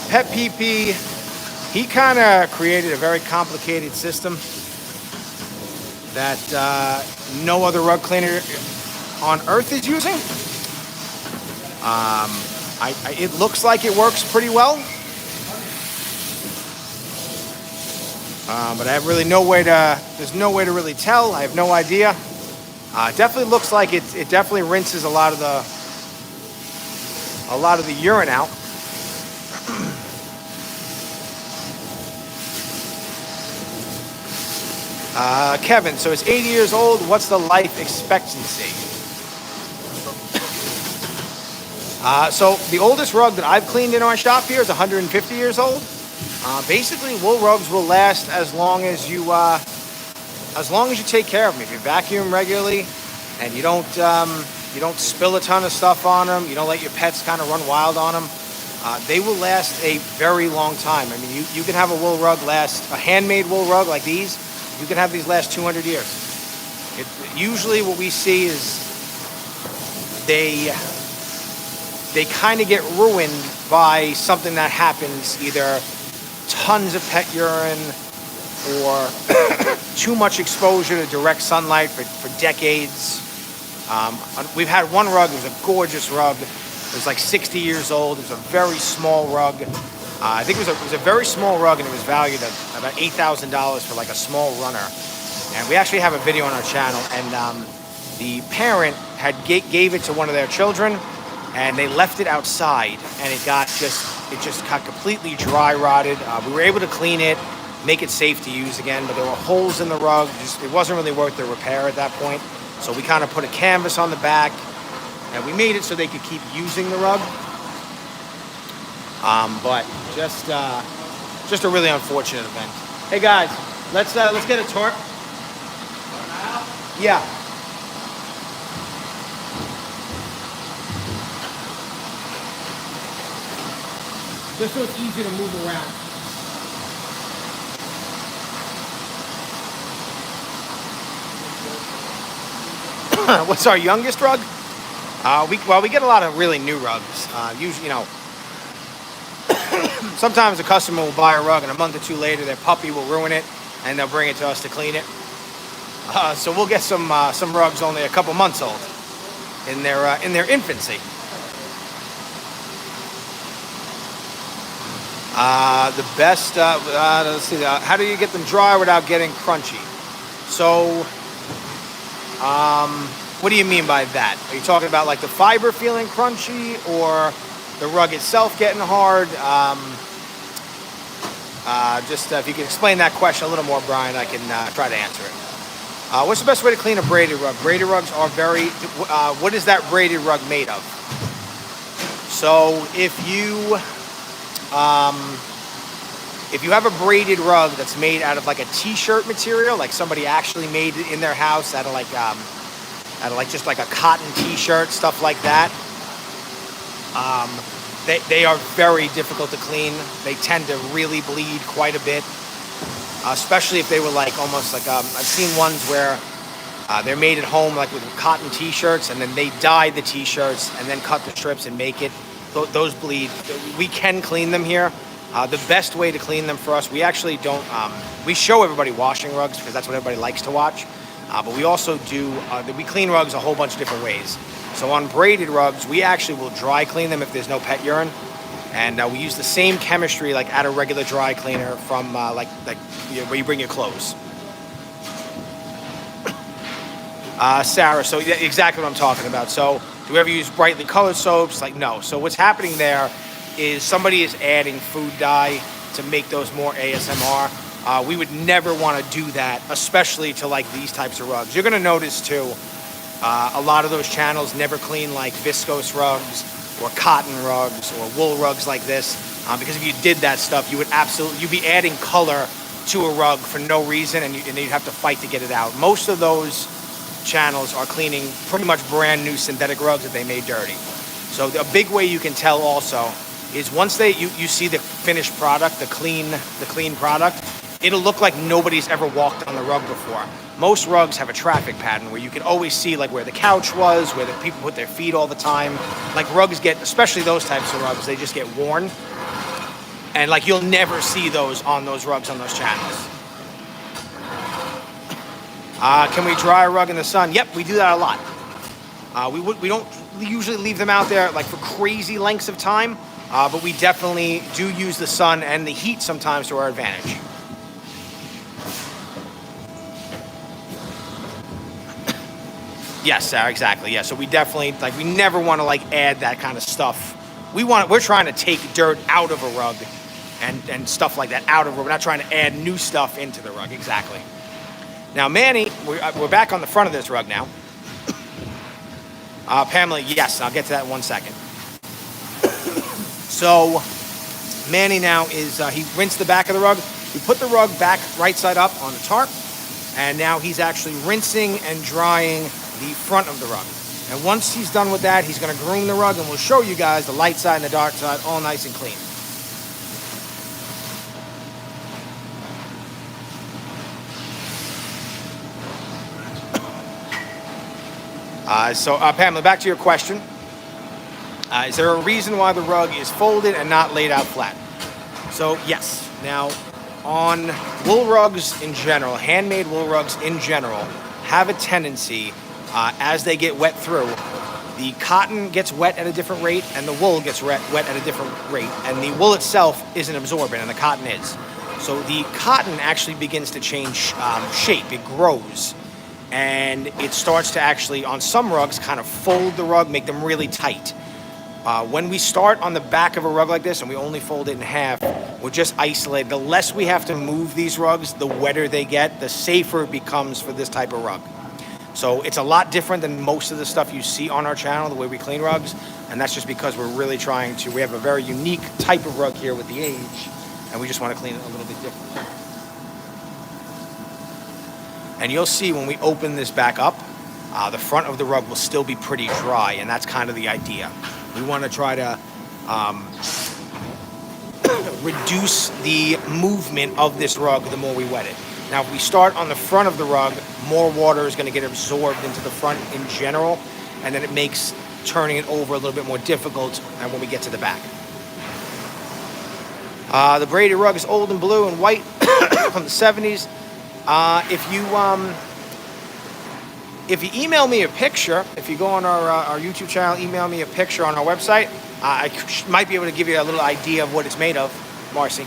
Pet PP, he kind of created a very complicated system that no other rug cleaner on earth is using. It looks like it works pretty well, but I have really no way to. There's no way to really tell. I have no idea. It definitely looks like it definitely rinses a lot of the urine out. Kevin, so it's 80 years old. What's the life expectancy? So the oldest rug that I've cleaned in our shop here is 150 years old. Basically, wool rugs will last as long as you take care of them. If you vacuum regularly and you don't spill a ton of stuff on them, you don't let your pets kind of run wild on them, they will last a very long time. I mean, you can have a wool rug last, a handmade wool rug like these, you can have these last 200 years. Usually what we see is they kind of get ruined by something that happens, either tons of pet urine or too much exposure to direct sunlight for decades. We've had one rug, it was a gorgeous rug. It was like 60 years old. It was a very small rug. I think it was a very small rug, and it was valued at about $8,000 for like a small runner. And we actually have a video on our channel, and the parent gave it to one of their children, and they left it outside, and it just got completely dry rotted. We were able to clean it, make it safe to use again, but there were holes in the rug. It wasn't really worth the repair at that point. So we kind of put a canvas on the back, and we made it so they could keep using the rug. But just a really unfortunate event. Hey guys, let's get a tarp. Yeah. Just so it's easy to move around. What's our youngest rug? We get a lot of really new rugs. Usually, sometimes a customer will buy a rug, and a month or two later, their puppy will ruin it, and they'll bring it to us to clean it. So we'll get some rugs only a couple months old, in their infancy. The best. Let's see. How do you get them dry without getting crunchy? So, what do you mean by that? Are you talking about like the fiber feeling crunchy, or the rug itself getting hard? If you can explain that question a little more, Brian, I can try to answer it. What's the best way to clean a braided rug? Braided rugs are very. What is that braided rug made of? So if you have a braided rug that's made out of like a t-shirt material, like somebody actually made it in their house out of just like a cotton t-shirt, stuff like that, they are very difficult to clean. They tend to really bleed quite a bit, especially if they were like almost like I've seen ones where they're made at home like with cotton t-shirts, and then they dye the t-shirts and then cut the strips and make it. those bleed. We can clean them here. The best way to clean them for us, we actually don't. We show everybody washing rugs because that's what everybody likes to watch. But we also do. We clean rugs a whole bunch of different ways. So on braided rugs, we actually will dry clean them if there's no pet urine, and we use the same chemistry like at a regular dry cleaner from where you bring your clothes. Sarah, so yeah, exactly what I'm talking about. So do we ever use brightly colored soaps? Like, no. So what's happening there is somebody is adding food dye to make those more ASMR. We would never want to do that, especially to like these types of rugs. You're going to notice too, a lot of those channels never clean like viscose rugs or cotton rugs or wool rugs like this. Because if you did that stuff, you'd be adding color to a rug for no reason, and you'd have to fight to get it out. Most of those channels are cleaning pretty much brand new synthetic rugs that they made dirty. So a big way you can tell also is once you see the finished product, the clean product, it'll look like nobody's ever walked on the rug before. Most rugs have a traffic pattern where you can always see like where the couch was, where the people put their feet all the time. Like rugs get, especially those types of rugs, they just get worn. And like you'll never see those on those rugs on those channels. Can we dry a rug in the sun? Yep, we do that a lot. We don't usually leave them out there like for crazy lengths of time, but we definitely do use the sun and the heat sometimes to our advantage. Yes, Sarah, exactly. Yeah, so we definitely we never want to like add that kind of stuff. We're trying to take dirt out of a rug and stuff like that out of a rug. We're not trying to add new stuff into the rug. Exactly. Now, Manny, we're back on the front of this rug now. Pamela, yes, I'll get to that in 1 second. So, Manny now he rinsed the back of the rug. We put the rug back right side up on the tarp, and now he's actually rinsing and drying the front of the rug. And once he's done with that, he's going to groom the rug, and we'll show you guys the light side and the dark side all nice and clean. Pamela, back to your question. Is there a reason why the rug is folded and not laid out flat? So, yes. Now, on wool rugs in general, handmade wool rugs in general, have a tendency, as they get wet through, the cotton gets wet at a different rate and the wool gets wet at a different rate. And the wool itself isn't absorbent and the cotton is. So the cotton actually begins to change shape. It grows. And it starts to actually, on some rugs, kind of fold the rug, make them really tight. When we start on the back of a rug like this and we only fold it in half, we're just isolated. The less we have to move these rugs, the wetter they get, the safer it becomes for this type of rug. So it's a lot different than most of the stuff you see on our channel, the way we clean rugs. And that's just because we're really we have a very unique type of rug here with the age, and we just want to clean it a little bit different. And you'll see when we open this back up, the front of the rug will still be pretty dry, and that's kind of the idea. We want to try to reduce the movement of this rug the more we wet it. Now, if we start on the front of the rug, more water is going to get absorbed into the front in general, and then it makes turning it over a little bit more difficult when we get to the back. The braided rug is old and blue and white from the 70s. If you email me a picture, if you go on our YouTube channel, email me a picture on our website, I might be able to give you a little idea of what it's made of, Marcy.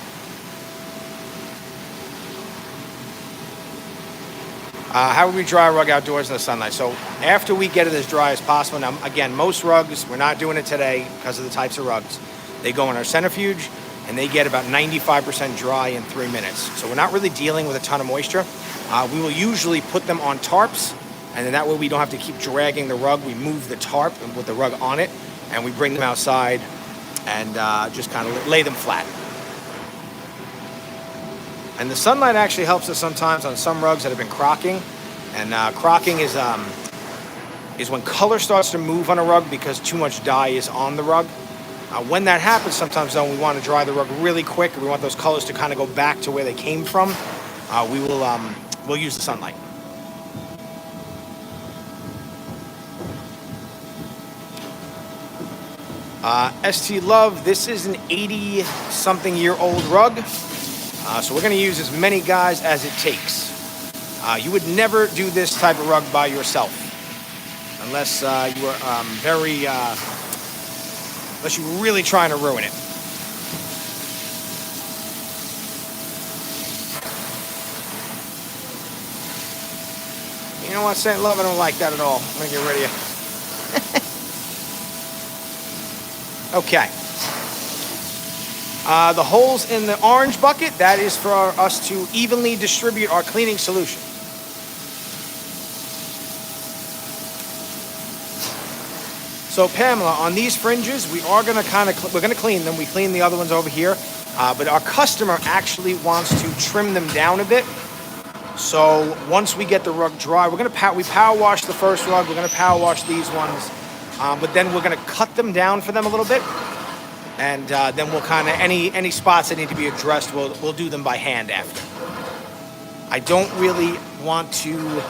How would we dry a rug outdoors in the sunlight? So after we get it as dry as possible, now again, most rugs, we're not doing it today because of the types of rugs. They go in our centrifuge and they get about 95% dry in 3 minutes. So we're not really dealing with a ton of moisture. We will usually put them on tarps, and then that way we don't have to keep dragging the rug. We move the tarp and put the rug on it, and we bring them outside and just kind of lay them flat. And the sunlight actually helps us sometimes on some rugs that have been crocking. And crocking is when color starts to move on a rug because too much dye is on the rug. When that happens, sometimes though, we want to dry the rug really quick. We want those colors to kind of go back to where they came from. We'll use the sunlight. ST Love, this is an 80-something-year-old rug. So we're going to use as many guys as it takes. You would never do this type of rug by yourself. Unless you were unless you were really trying to ruin it. You know what, St. Love, I don't like that at all. I'm going to get rid of you. Okay. The holes in the orange bucket, that is for us to evenly distribute our cleaning solution. So Pamela, on these fringes, we are going to we're going to clean them. We clean the other ones over here, but our customer actually wants to trim them down a bit. So once we get the rug dry, we power wash the first rug. We're going to power wash these ones, but then we're going to cut them down for them a little bit, and then we'll kind of any spots that need to be addressed, we'll do them by hand after. I don't really want to.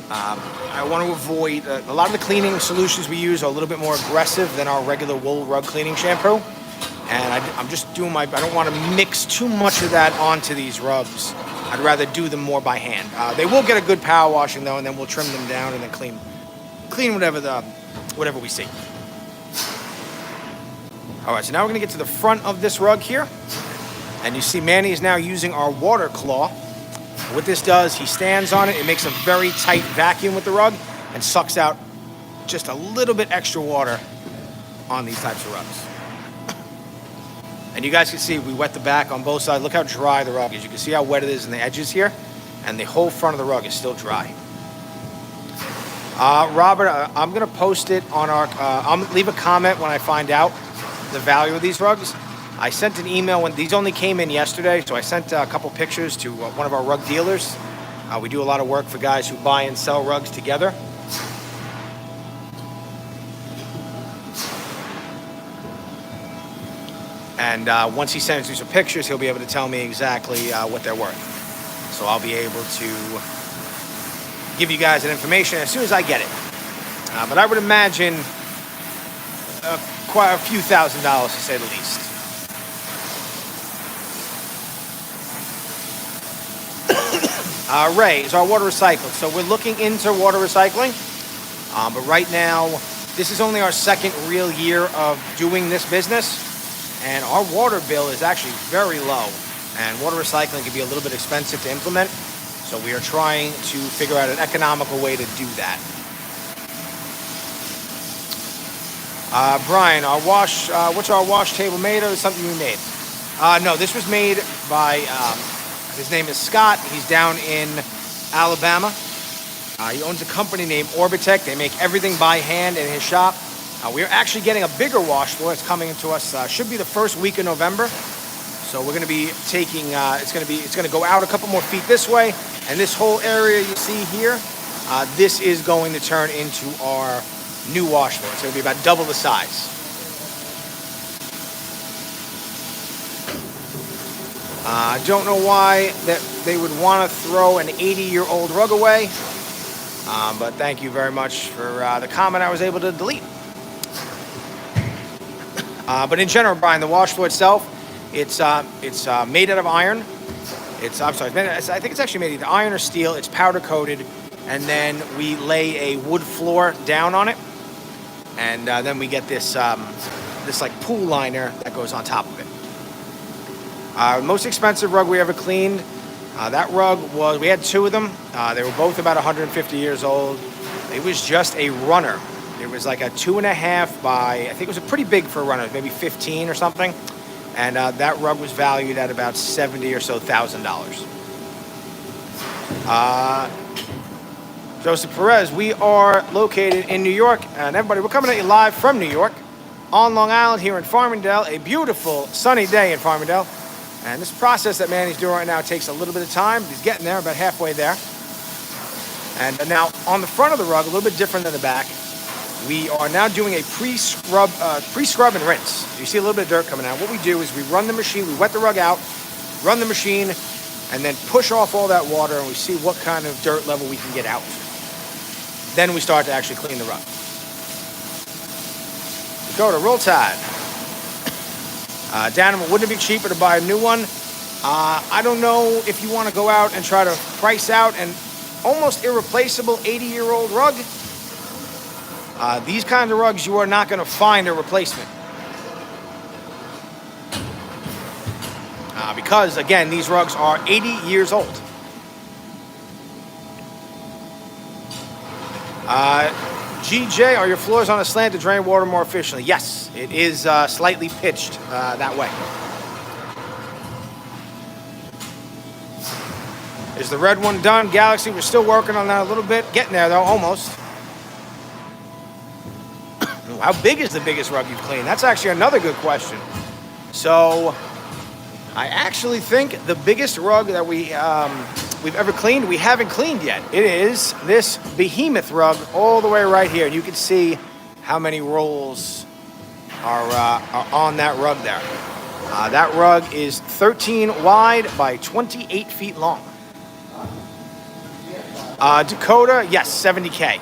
I want to avoid a lot of the cleaning solutions we use are a little bit more aggressive than our regular wool rug cleaning shampoo, and I'm just doing I don't want to mix too much of that onto these rugs. I'd rather do them more by hand. They will get a good power washing though, and then we'll trim them down and then clean whatever we see. All right, so now we're gonna get to the front of this rug here, and you see Manny is now using our water claw. What this does, he stands on it, it makes a very tight vacuum with the rug and sucks out just a little bit extra water on these types of rugs. And you guys can see we wet the back on both sides. Look how dry the rug is. You can see how wet it is in the edges here, and the whole front of the rug is still dry. Robert, I'm gonna post it on our, I'll leave a comment when I find out the value of these rugs. I sent an email when these only came in yesterday, so I sent a couple pictures to one of our rug dealers. We do a lot of work for guys who buy and sell rugs together. And once he sends me some pictures, he'll be able to tell me exactly what they're worth. So I'll be able to give you guys that information as soon as I get it. But I would imagine quite a few $1,000s to say the least. Ray, is our water recycled? So we're looking into water recycling, but right now, this is only our second real year of doing this business, and our water bill is actually very low, and water recycling can be a little bit expensive to implement, so we are trying to figure out an economical way to do that. Brian, what's our wash table made of? Is something we made? No, this was made by, his name is Scott. He's down in Alabama. He owns a company named Orbitech. They make everything by hand in his shop. We are actually getting a bigger wash floor. It's coming to us, should be the first week of November. So we're gonna be taking, it's gonna go out a couple more feet this way. And this whole area you see here, this is going to turn into our new wash floor. It's gonna be about double the size. I don't know why that they would want to throw an 80-year-old rug away, but thank you very much for the comment I was able to delete. But in general, Brian, the wash floor itself, it's made out of iron. I think it's actually made either iron or steel. It's powder coated, and then we lay a wood floor down on it, and then we get this like pool liner that goes on top of it. Most expensive rug we ever cleaned, that rug we had two of them. They were both about 150 years old. It was just a runner. It was like a 2.5 by, I think it was pretty big for a runner, maybe 15 or something. And that rug was valued at about $70,000 or so. Joseph Perez, we are located in New York. And everybody, we're coming at you live from New York on Long Island here in Farmingdale, a beautiful sunny day in Farmingdale. And this process that Manny's doing right now takes a little bit of time. He's getting there, about halfway there. And now on the front of the rug, a little bit different than the back, we are now doing a pre-scrub and rinse. You see a little bit of dirt coming out. What we do is we run the machine, we wet the rug out, run the machine, and then push off all that water, and we see what kind of dirt level we can get out. Then we start to actually clean the rug. Dakota, roll tide. Dan, wouldn't it be cheaper to buy a new one? I don't know if you want to go out and try to price out an almost irreplaceable 80-year-old rug. These kinds of rugs, you are not going to find a replacement. Because, again, these rugs are 80 years old. GJ, are your floors on a slant to drain water more efficiently? Yes, it is slightly pitched that way. Is the red one done? Galaxy, we're still working on that a little bit. Getting there, though, almost. How big is the biggest rug you've cleaned? That's actually another good question. So, I actually think the biggest rug that we've ever cleaned, we haven't cleaned yet. It is this behemoth rug all the way right here. And you can see how many rolls are on that rug there. That rug is 13 wide by 28 feet long. Dakota, yes, 70K.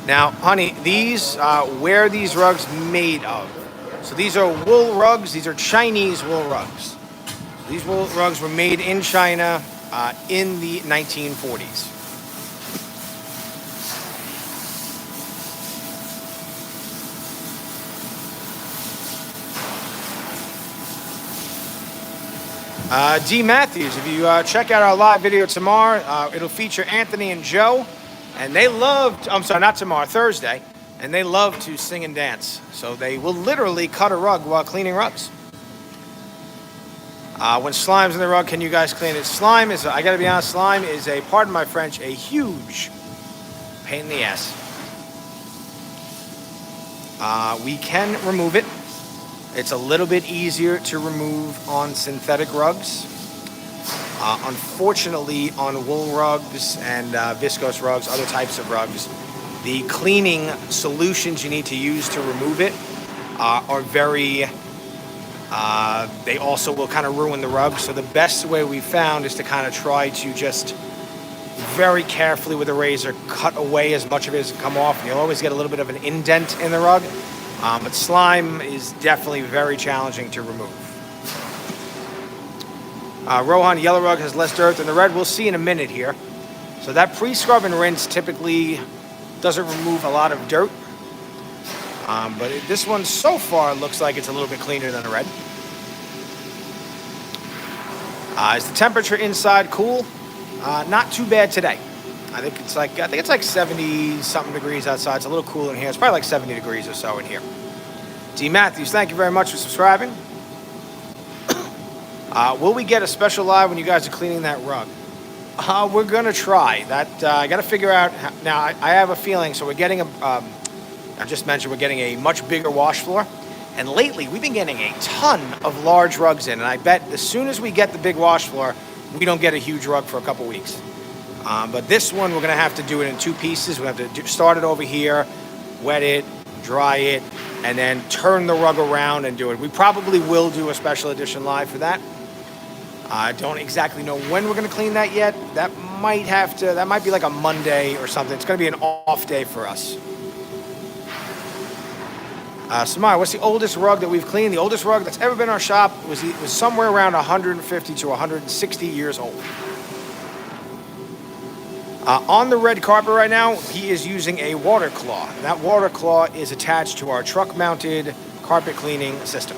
Now, honey, these, where are these rugs made of? So these are wool rugs. These are Chinese wool rugs. These wool rugs were made in China in the 1940s. D. Matthews, if you check out our live video tomorrow, it'll feature Anthony and Joe. And they love, I'm sorry, not tomorrow, Thursday. And they love to sing and dance. So they will literally cut a rug while cleaning rugs. When slime's in the rug, can you guys clean it? Slime is, I gotta be honest, slime is a, pardon my French, a huge pain in the ass. We can remove it. It's a little bit easier to remove on synthetic rugs. Unfortunately, on wool rugs and viscose rugs, other types of rugs, the cleaning solutions you need to use to remove it are very, they also will kind of ruin the rug. So the best way we found is to kind of try to just very carefully with a razor cut away as much of it as can come off. You'll always get a little bit of an indent in the rug, but slime is definitely very challenging to remove. Rohan, yellow rug has less dirt than the red. We'll see in a minute here. So that pre-scrub and rinse typically doesn't remove a lot of dirt. But this one so far looks like it's a little bit cleaner than the red. Is the temperature inside cool? Not too bad today. I think it's like 70 something degrees outside. It's a little cool in here. It's probably like 70 degrees or so in here. D. Matthews, thank you very much for subscribing. Will we get a special live when you guys are cleaning that rug? We're gonna try that. I gotta figure out now. I have a feeling. So we're getting I just mentioned we're getting a much bigger wash floor, and lately we've been getting a ton of large rugs in. And I bet as soon as we get the big wash floor, we don't get a huge rug for a couple weeks. But this one we're gonna have to do it in two pieces. We have to start it over here, wet it, dry it, and then turn the rug around and do it. We probably will do a special edition live for that. I don't exactly know when we're going to clean that yet. That might be like a Monday or something. It's going to be an off day for us. Samaya, what's the oldest rug that we've cleaned? The oldest rug that's ever been in our shop was somewhere around 150 to 160 years old. On the red carpet right now, he is using a water claw. That water claw is attached to our truck-mounted carpet cleaning system.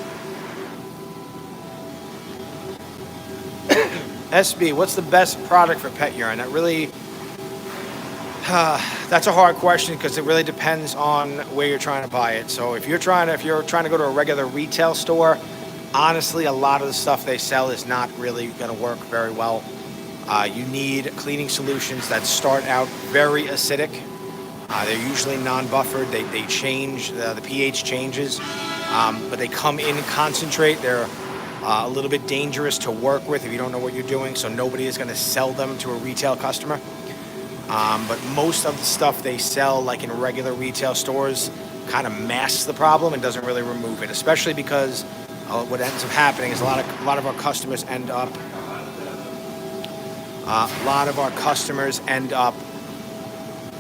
SB, what's the best product for pet urine? That really, that's a hard question because it really depends on where you're trying to buy it. So if you're trying to go to a regular retail store, honestly, a lot of the stuff they sell is not really going to work very well. You need cleaning solutions that start out very acidic. They're usually non-buffered. They change, the pH changes, but they come in concentrate. They're a little bit dangerous to work with if you don't know what you're doing, so nobody is going to sell them to a retail customer. But most of the stuff they sell, like in regular retail stores, kind of masks the problem and doesn't really remove it, especially because what ends up happening is a lot of our customers end up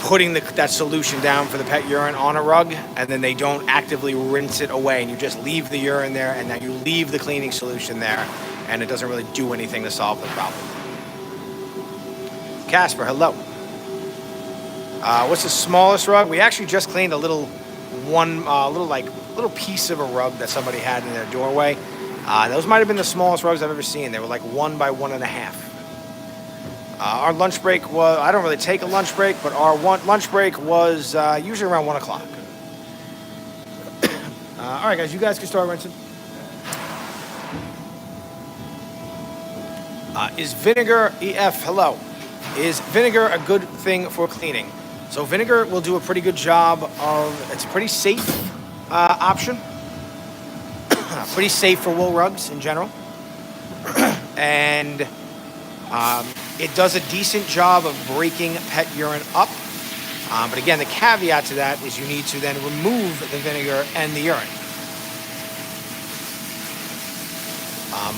putting that solution down for the pet urine on a rug, and then they don't actively rinse it away, and you just leave the urine there, and then you leave the cleaning solution there, and it doesn't really do anything to solve the problem. Casper, hello. What's the smallest rug? We actually just cleaned a little piece of a rug that somebody had in their doorway. Those might have been the smallest rugs I've ever seen. They were like 1 by 1.5. Our lunch break was, I don't really take a lunch break, but our lunch break was usually around 1 o'clock. All right, guys, you guys can start rinsing. Is vinegar, EF, hello. Is vinegar a good thing for cleaning? So vinegar will do a pretty good job of, it's a pretty safe option. Pretty safe for wool rugs in general. And it does a decent job of breaking pet urine up. But again, the caveat to that is you need to then remove the vinegar and the urine.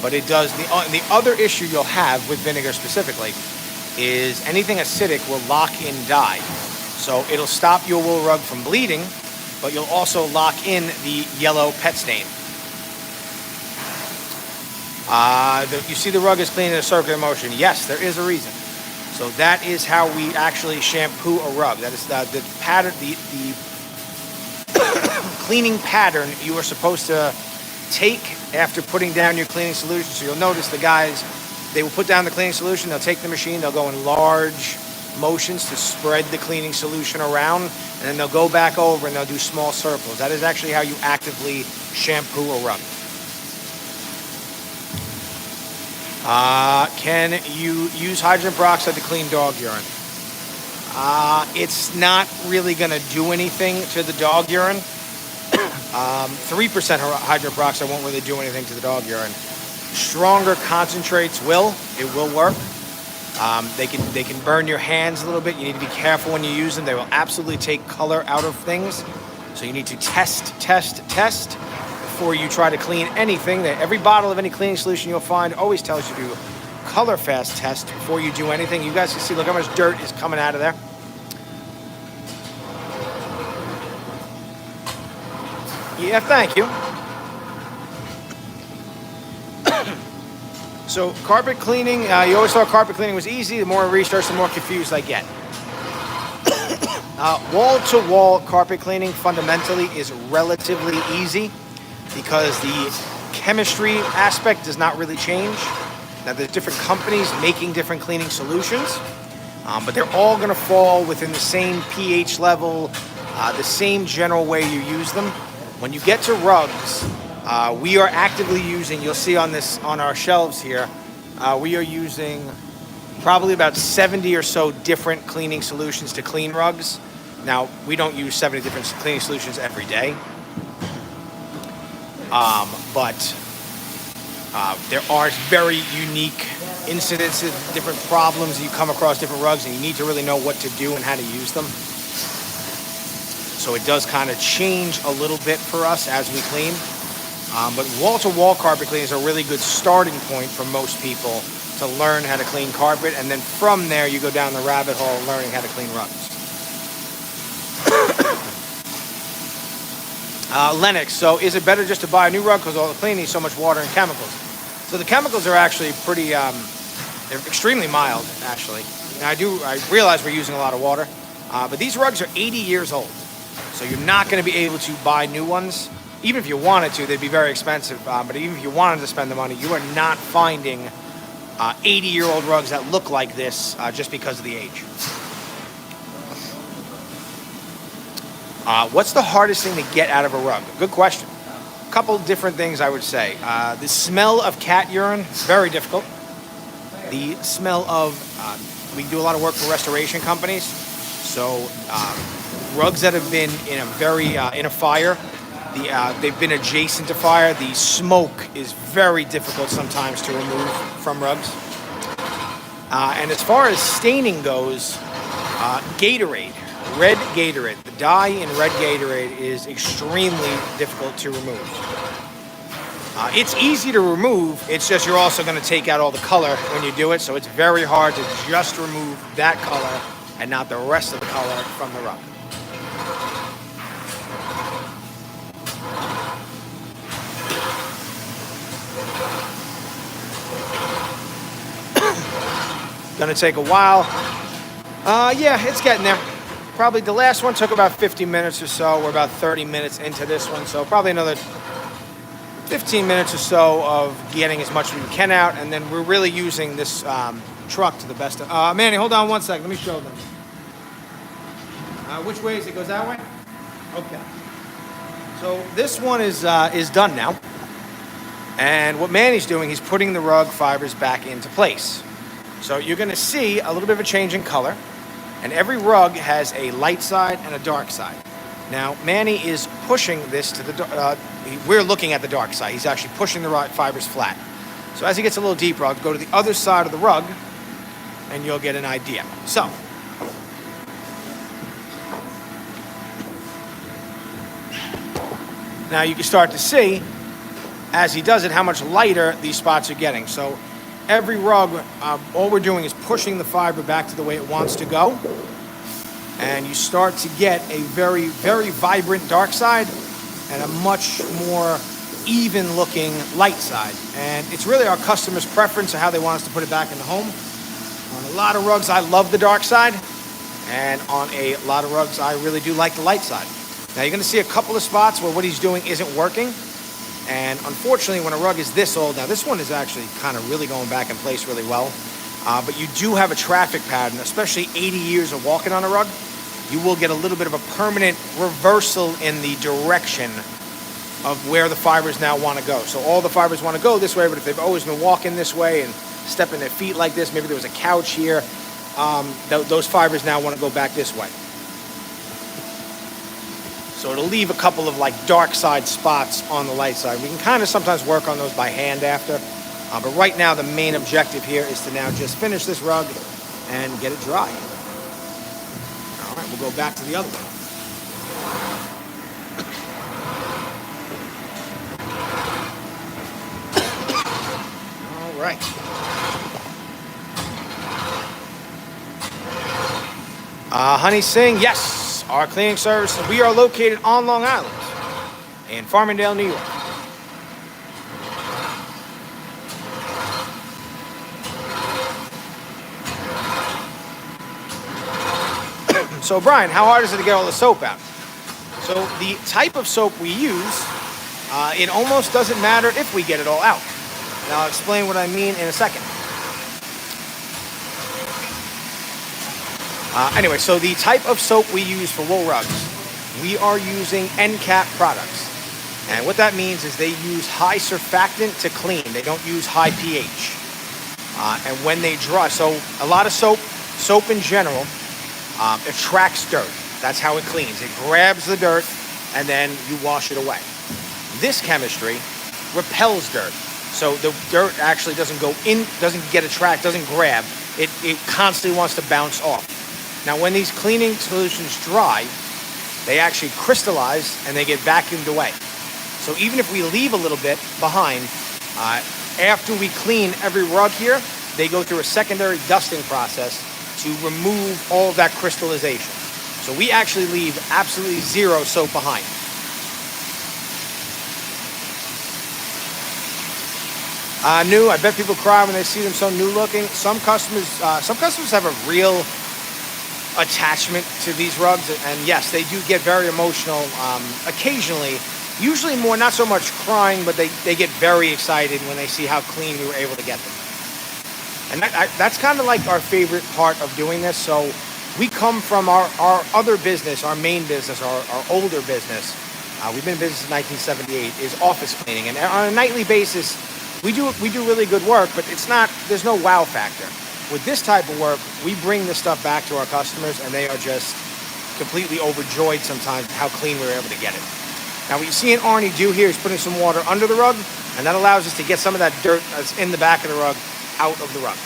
But it does, the other issue you'll have with vinegar specifically is anything acidic will lock in dye. So it'll stop your wool rug from bleeding, but you'll also lock in the yellow pet stain. You see the rug is clean in a circular motion. Yes, there is a reason. So that is how we actually shampoo a rug. That is the pattern, the cleaning pattern you are supposed to take after putting down your cleaning solution. So you'll notice the guys, they will put down the cleaning solution, they'll take the machine, they'll go in large motions to spread the cleaning solution around, and then they'll go back over and they'll do small circles. That is actually how you actively shampoo a rug. Can you use hydrogen peroxide to clean dog urine? It's not really going to do anything to the dog urine. 3% hydrogen peroxide won't really do anything to the dog urine. Stronger concentrates will. It will work. They can burn your hands a little bit. You need to be careful when you use them. They will absolutely take color out of things. So you need to test before you try to clean anything. Every bottle of any cleaning solution you'll find always tells you to color fast test before you do anything. You guys can see, look how much dirt is coming out of there. Yeah, thank you. So carpet cleaning, you always thought carpet cleaning was easy. The more I research, the more confused I get. Wall-to-wall carpet cleaning fundamentally is relatively easy because the chemistry aspect does not really change. Now, there's different companies making different cleaning solutions, but they're all going to fall within the same pH level, the same general way you use them. When you get to rugs, we are actively using, you'll see on our shelves here, we are using probably about 70 or so different cleaning solutions to clean rugs. Now, we don't use 70 different cleaning solutions every day. But there are very unique incidences, different problems that you come across different rugs, and you need to really know what to do and how to use them. So it does kind of change a little bit for us as we clean. But wall-to-wall carpet cleaning is a really good starting point for most people to learn how to clean carpet, and then from there you go down the rabbit hole learning how to clean rugs. Lennox, so is it better just to buy a new rug because all the cleaning needs so much water and chemicals? So the chemicals are actually pretty, they're extremely mild, actually. Now I realize we're using a lot of water, but these rugs are 80 years old. So you're not going to be able to buy new ones. Even if you wanted to, they'd be very expensive. But even if you wanted to spend the money, you are not finding 80-year-old rugs that look like this just because of the age. What's the hardest thing to get out of a rug? Good question. A couple different things I would say. The smell of cat urine, very difficult. The smell of, we do a lot of work for restoration companies. So rugs that have been in a fire, they've been adjacent to fire. The smoke is very difficult sometimes to remove from rugs. And as far as staining goes, Gatorade, red Gatorade, the dye in red Gatorade is extremely difficult to remove. It's easy to remove, it's just you're also going to take out all the color when you do it, so it's very hard to just remove that color and not the rest of the color from the rug. Gonna take a while. Yeah, it's getting there. Probably the last one took about 50 minutes or so. We're about 30 minutes into this one, so probably another 15 minutes or so of getting as much as we can out, and then we're really using this truck to the best of... Manny, hold on one second. Let me show them. Which way is it? Goes that way? Okay. So this one is done now. And what Manny's doing, he's putting the rug fibers back into place. So you're going to see a little bit of a change in color. And every rug has a light side and a dark side. Now, Manny is pushing this to the... we're looking at the dark side. He's actually pushing the fibers flat. So as he gets a little deeper, I'll go to the other side of the rug, and you'll get an idea. So... now you can start to see, as he does it, how much lighter these spots are getting. So every rug, all we're doing is pushing the fiber back to the way it wants to go. And you start to get a very, very vibrant dark side and a much more even looking light side. And it's really our customer's preference of how they want us to put it back in the home. On a lot of rugs, I love the dark side. And on a lot of rugs, I really do like the light side. Now you're going to see a couple of spots where what he's doing isn't working. And unfortunately, when a rug is this old, now this one is actually kind of really going back in place really well. But you do have a traffic pattern, especially 80 years of walking on a rug. You will get a little bit of a permanent reversal in the direction of where the fibers now want to go. So all the fibers want to go this way, but if they've always been walking this way and stepping their feet like this, maybe there was a couch here, those fibers now want to go back this way. So it'll leave a couple of like dark side spots on the light side. We can kind of sometimes work on those by hand after. But right now the main objective here is to now just finish this rug and get it dry. All right, we'll go back to the other one. All right. Honey Singh, yes. Our cleaning service, we are located on Long Island in Farmingdale, New York. So Brian, how hard is it to get all the soap out? So the type of soap we use, it almost doesn't matter if we get it all out. And I'll explain what I mean in a second. Anyway, so the type of soap we use for wool rugs, we are using NCAP products. And what that means is they use high surfactant to clean. They don't use high pH. And when they dry, so a lot of soap in general, attracts dirt. That's how it cleans. It grabs the dirt and then you wash it away. This chemistry repels dirt. So the dirt actually doesn't go in, doesn't get attracted, doesn't grab. It constantly wants to bounce off. Now, when these cleaning solutions dry, they actually crystallize and they get vacuumed away. So even if we leave a little bit behind, after we clean every rug here, they go through a secondary dusting process to remove all of that crystallization. So we actually leave absolutely zero soap behind. New, I bet people cry when they see them so new looking. Some customers have a real attachment to these rugs, and yes, they do get very emotional occasionally. Usually more, not so much crying, but they get very excited when they see how clean we were able to get them. And that's kind of like our favorite part of doing this. So we come from our other business, our main business, our older business. We've been in business since 1978, is office cleaning. And on a nightly basis, we do really good work, but there's no wow factor. With this type of work, we bring this stuff back to our customers, and they are just completely overjoyed sometimes how clean we were able to get it. Now, what you see Arnie do here is putting some water under the rug, and that allows us to get some of that dirt that's in the back of the rug out of the rug.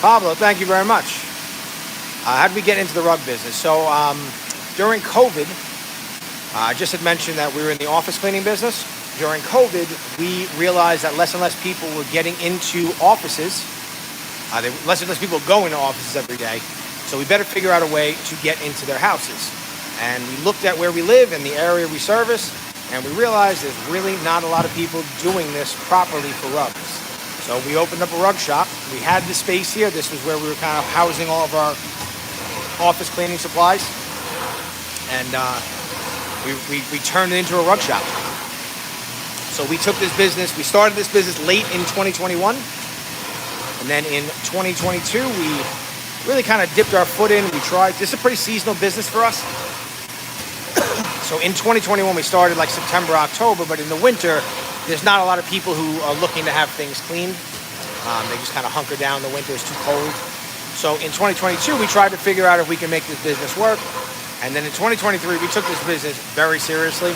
Pablo, thank you very much. How did we get into the rug business? So during COVID, I just had mentioned that we were in the office cleaning business. During COVID, we realized that less and less people were getting into offices Less and less people go into offices every day. So we better figure out a way to get into their houses. And we looked at where we live and the area we service, and we realized there's really not a lot of people doing this properly for rugs. So we opened up a rug shop. We had the space here. This was where we were kind of housing all of our office cleaning supplies. And we turned it into a rug shop. So we took this business, we started this business late in 2021. And then in 2022, we really kind of dipped our foot in. We tried. This is a pretty seasonal business for us. So in 2021, we started like September, October, but in the winter, there's not a lot of people who are looking to have things cleaned. They just kind of hunker down. The winter is too cold. So in 2022, we tried to figure out if we can make this business work. And then in 2023, we took this business very seriously.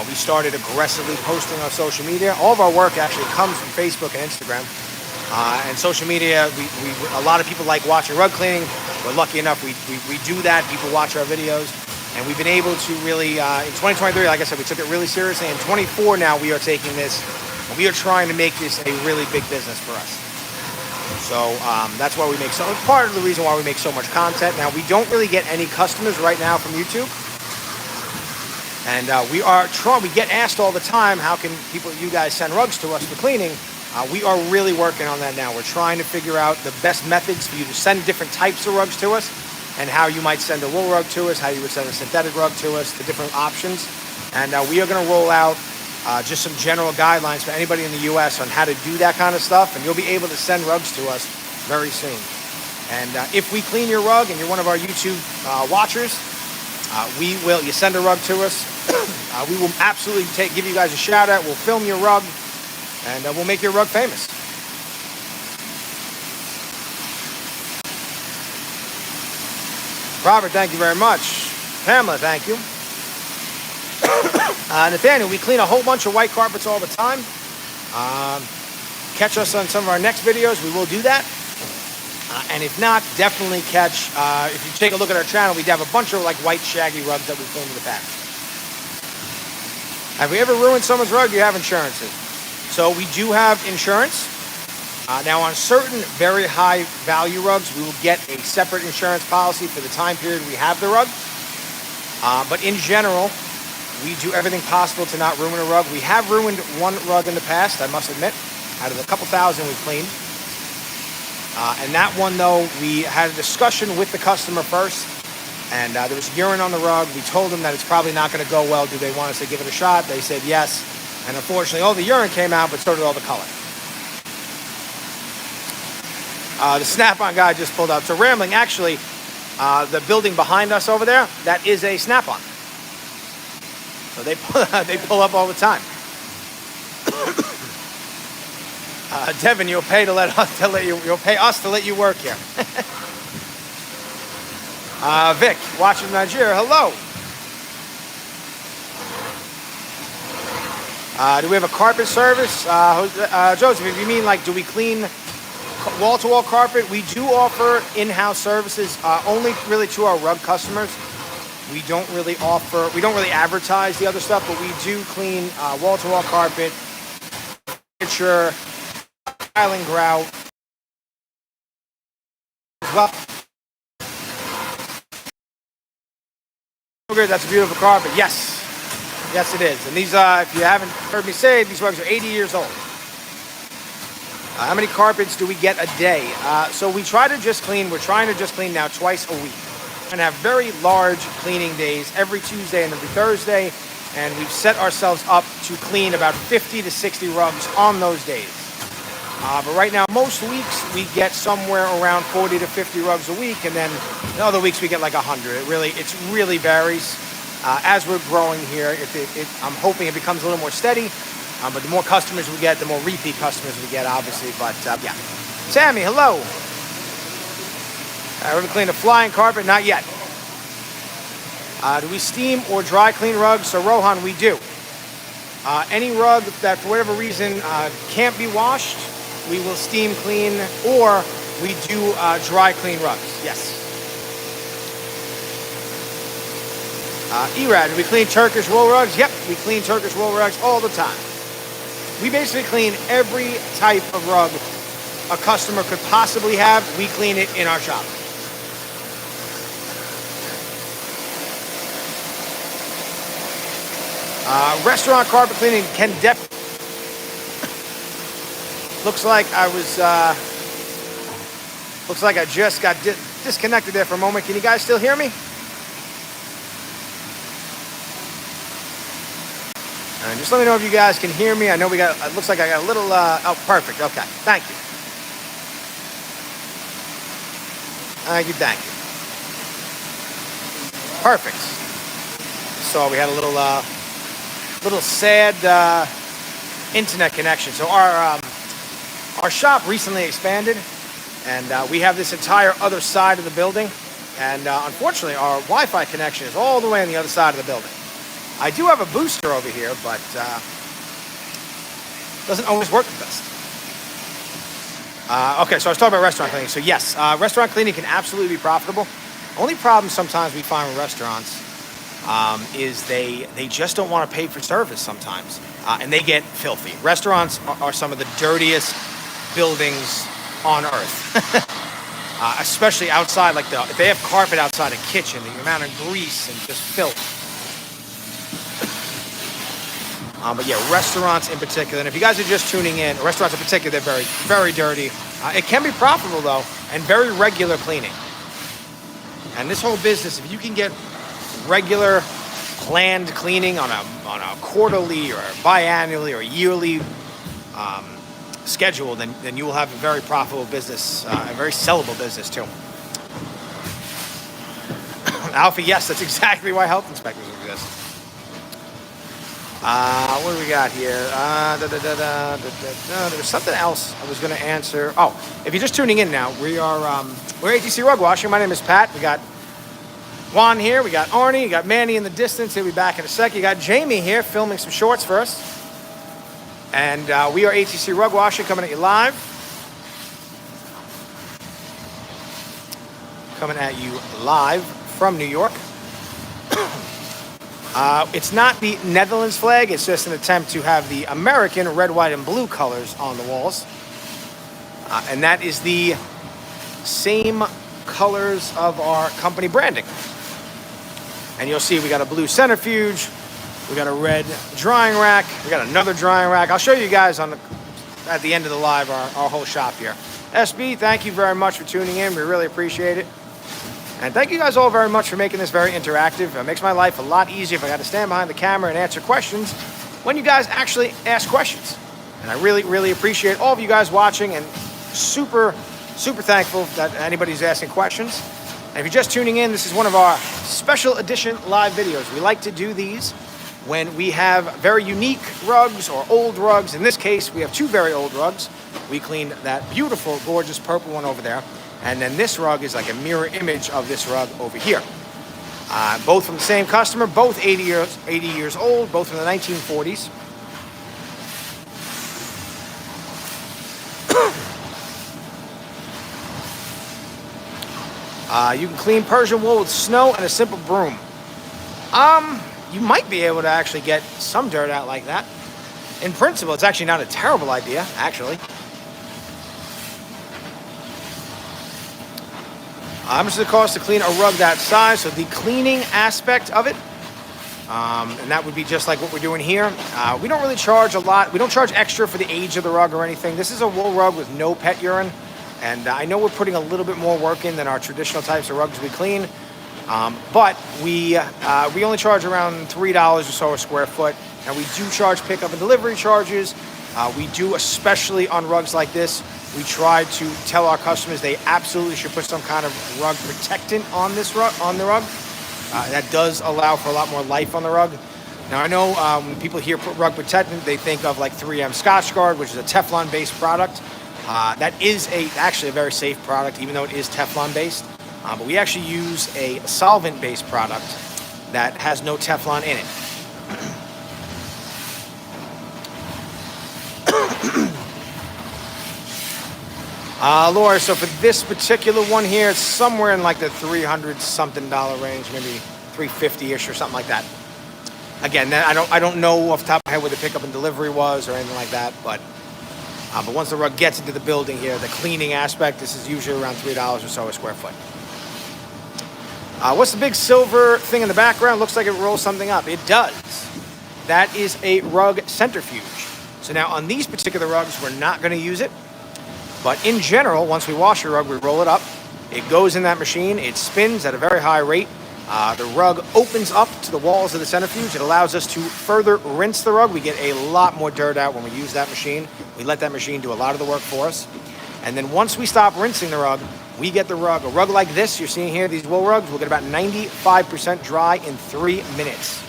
We started aggressively posting on social media. All of our work actually comes from Facebook and Instagram. And social media, a lot of people like watching rug cleaning. We're lucky enough, we do that. People watch our videos. And we've been able to really, in 2023, like I said, we took it really seriously. In 24 now, we are taking this, and we are trying to make this a really big business for us. So that's why we make part of the reason why we make so much content. Now, we don't really get any customers right now from YouTube. And we get asked all the time, how can you guys send rugs to us for cleaning? We are really working on that now. We're trying to figure out the best methods for you to send different types of rugs to us, and how you might send a wool rug to us, how you would send a synthetic rug to us, the different options. And we are going to roll out just some general guidelines for anybody in the U.S. on how to do that kind of stuff, and you'll be able to send rugs to us very soon. And if we clean your rug and you're one of our YouTube watchers, you send a rug to us, we will absolutely give you guys a shout out. We'll film your rug, and we'll make your rug famous. Robert, thank you very much. Pamela, thank you. Nathaniel, we clean a whole bunch of white carpets all the time. Catch us on some of our next videos. We will do that. And if not, definitely catch, if you take a look at our channel, we have a bunch of like white shaggy rugs that we've cleaned in the past. Have we ever ruined someone's rug? Do you have insurances? So we do have insurance. Now, on certain very high value rugs, we will get a separate insurance policy for the time period we have the rug. But in general, we do everything possible to not ruin a rug. We have ruined one rug in the past, I must admit, out of the couple thousand we've cleaned. And that one, though, we had a discussion with the customer first, and there was urine on the rug. We told them that it's probably not going to go well. Do they want us to give it a shot? They said yes. And unfortunately, all the urine came out, but so did all the color. The Snap-on guy just pulled up. So Rambling, actually, the building behind us over there, that is a Snap-on. So they pull up all the time. Devin, you'll pay us to let you work here. Vic, watching Nigeria, hello. Do we have a carpet service? Joseph, if you mean like, do we clean wall-to-wall carpet? We do offer in-house services, only really to our rug customers. We don't really advertise the other stuff, but we do clean wall-to-wall carpet, furniture, tiling, grout as well. That's a beautiful carpet. Yes, it is. And these, if you haven't heard me say, these rugs are 80 years old. How many carpets do we get a day? So we're trying to just clean now twice a week. And have very large cleaning days every Tuesday and every Thursday. And we've set ourselves up to clean about 50 to 60 rugs on those days. But right now, most weeks we get somewhere around 40 to 50 rugs a week. And then in other weeks we get like 100. It really varies. As we're growing here, I'm hoping it becomes a little more steady. But the more customers we get, the more repeat customers we get, obviously. But yeah. Sammy, hello. Ever cleaned a flying carpet? Not yet. Do we steam or dry clean rugs? So Rohan, we do. Any rug that for whatever reason can't be washed, we will steam clean, or we do dry clean rugs. Yes. Erad, do we clean Turkish wool rugs? Yep, we clean Turkish wool rugs all the time. We basically clean every type of rug a customer could possibly have, we clean it in our shop. Restaurant carpet cleaning can definitely. Looks like I was. Looks like I just got disconnected there for a moment. Can you guys still hear me? And just let me know if you guys can hear me. I know we got. It looks like I got a little. Oh, perfect. Okay. Thank you. Thank you. Thank you. Perfect. So we had a little sad internet connection. So our shop recently expanded, and we have this entire other side of the building. And unfortunately, our Wi-Fi connection is all the way on the other side of the building. I do have a booster over here, but doesn't always work the best. Okay, so I was talking about restaurant cleaning. So yes, restaurant cleaning can absolutely be profitable. Only problem sometimes we find with restaurants is they just don't want to pay for service sometimes, and they get filthy. Restaurants are some of the dirtiest buildings on earth, especially outside. Like if they have carpet outside a kitchen, the amount of grease and just filth. But yeah, restaurants in particular, and if you guys are just tuning in, restaurants in particular, they're very, very dirty. It can be profitable though, and very regular cleaning. And this whole business, if you can get regular planned cleaning on a quarterly or biannually or yearly schedule, then you will have a very profitable business, a very sellable business too. Alfie, yes, that's exactly why health inspectors exist. What do we got here? There's something else I was going to answer. Oh, if you're just tuning in now, we're ATC Rug Washing. My name is Pat. We got Juan here. We got Arnie. You got Manny in the distance. He'll be back in a sec. You got Jamie here filming some shorts for us. And we are ATC Rug Washing coming at you live. Coming at you live from New York. It's not the Netherlands flag. It's just an attempt to have the American red, white, and blue colors on the walls. And that is the same colors of our company branding. And you'll see we got a blue centrifuge. We got a red drying rack. We got another drying rack. I'll show you guys at the end of the live our whole shop here. SB, thank you very much for tuning in. We really appreciate it. And thank you guys all very much for making this very interactive. It makes my life a lot easier if I got to stand behind the camera and answer questions when you guys actually ask questions. And I really, really appreciate all of you guys watching, and super, super thankful that anybody's asking questions. And if you're just tuning in, this is one of our special edition live videos. We like to do these when we have very unique rugs or old rugs. In this case, we have two very old rugs. We cleaned that beautiful, gorgeous purple one over there. And then this rug is like a mirror image of this rug over here. Both from the same customer, both 80 years old, both from the 1940s. You can clean Persian wool with snow and a simple broom. You might be able to actually get some dirt out like that. In principle, it's actually not a terrible idea, actually. How much does it cost to clean a rug that size? So the cleaning aspect of it, and that would be just like what we're doing here. We don't really charge a lot. We don't charge extra for the age of the rug or anything. This is a wool rug with no pet urine. And I know we're putting a little bit more work in than our traditional types of rugs we clean. But we only charge around $3 or so a square foot. And we do charge pickup and delivery charges. We do, especially on rugs like this, we try to tell our customers they absolutely should put some kind of rug protectant on this rug, on the rug. That does allow for a lot more life on the rug. Now I know when people hear rug protectant, they think of like 3M Scotchgard, which is a Teflon-based product. That is actually a very safe product, even though it is Teflon-based. But we actually use a solvent-based product that has no Teflon in it. Laura, so for this particular one here, it's somewhere in like the $300-something range, maybe $350-ish or something like that. Again, I don't know off the top of my head what the pickup and delivery was or anything like that, but But once the rug gets into the building here, the cleaning aspect, this is usually around $3 or so a square foot. What's the big silver thing in the background? Looks like it rolls something up. It does. That is a rug centrifuge. So now on these particular rugs, we're not going to use it. But in general, once we wash your rug, we roll it up. It goes in that machine. It spins at a very high rate. The rug opens up to the walls of the centrifuge. It allows us to further rinse the rug. We get a lot more dirt out when we use that machine. We let that machine do a lot of the work for us. And then once we stop rinsing the rug, we get the rug. A rug like this you're seeing here, these wool rugs, we'll get about 95% dry in 3 minutes.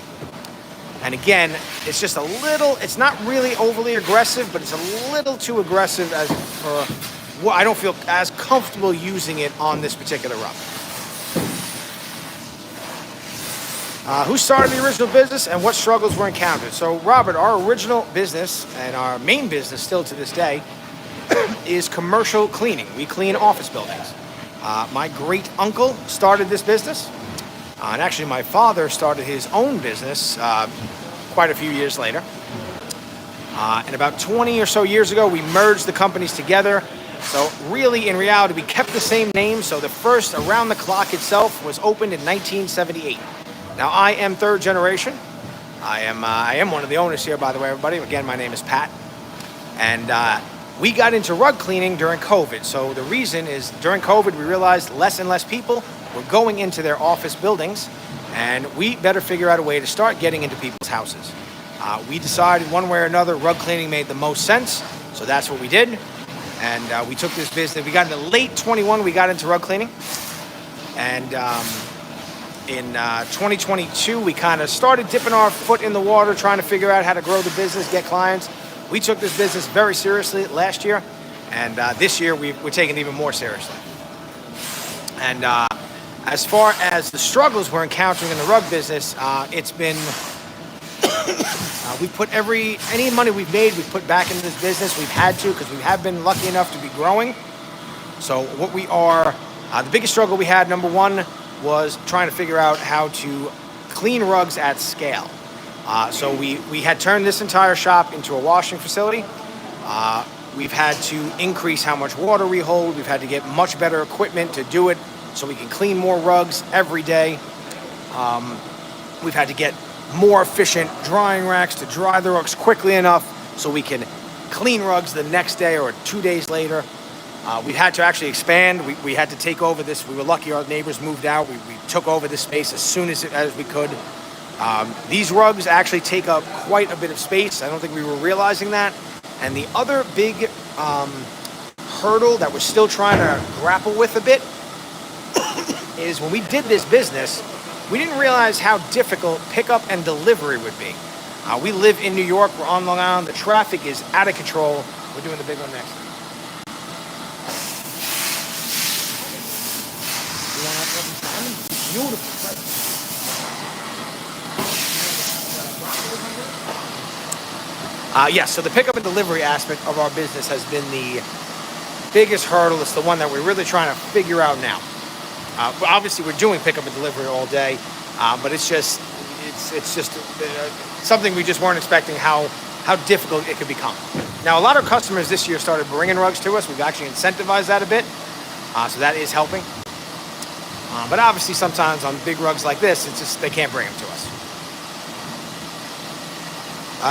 And again, it's just a little, it's not really overly aggressive, but it's a little too aggressive as for, I don't feel as comfortable using it on this particular rug. Who started the original business and what struggles were encountered? So Robert, our original business and our main business still to this day is commercial cleaning. We clean office buildings. My great uncle started this business. And actually my father started his own business quite a few years later. And about 20 or so years ago, we merged the companies together. So really, in reality, we kept the same name. So the first Around the Clock itself was opened in 1978. Now, I am third generation. I am one of the owners here, by the way, everybody. Again, my name is Pat. And we got into rug cleaning during COVID. So the reason is during COVID, we realized less and less people were going into their office buildings, and we better figure out a way to start getting into people's houses. We decided one way or another rug cleaning made the most sense, so that's what we did. And we took this business. We got into late 21, we got into rug cleaning. And in 2022, we kind of started dipping our foot in the water, trying to figure out how to grow the business, get clients. We took this business very seriously last year, and this year we're taking it even more seriously. And as far as the struggles we're encountering in the rug business, it's been, we've put any money we've made, we've put back into this business. We've had to, because we have been lucky enough to be growing. So what we are, the biggest struggle we had, number one, was trying to figure out how to clean rugs at scale. So we had turned this entire shop into a washing facility. We've had to increase how much water we hold. We've had to get much better equipment to do it so we can clean more rugs every day. We've had to get more efficient drying racks to dry the rugs quickly enough so we can clean rugs the next day or 2 days later. We had to actually expand. We had to take over this. We were lucky our neighbors moved out. We took over this space as soon as we could. These rugs actually take up quite a bit of space. I don't think we were realizing that. And the other big hurdle that we're still trying to grapple with a bit is when we did this business, we didn't realize how difficult pickup and delivery would be. We live in New York. We're on Long Island. The traffic is out of control. We're doing the big one next. Beautiful. Yes, so the pickup and delivery aspect of our business has been the biggest hurdle. It's the one that we're really trying to figure out now. Obviously, we're doing pickup and delivery all day, but it's just something we just weren't expecting how difficult it could become. Now, a lot of customers this year started bringing rugs to us. We've actually incentivized that a bit, so that is helping. But obviously, sometimes on big rugs like this, it's just they can't bring them to us.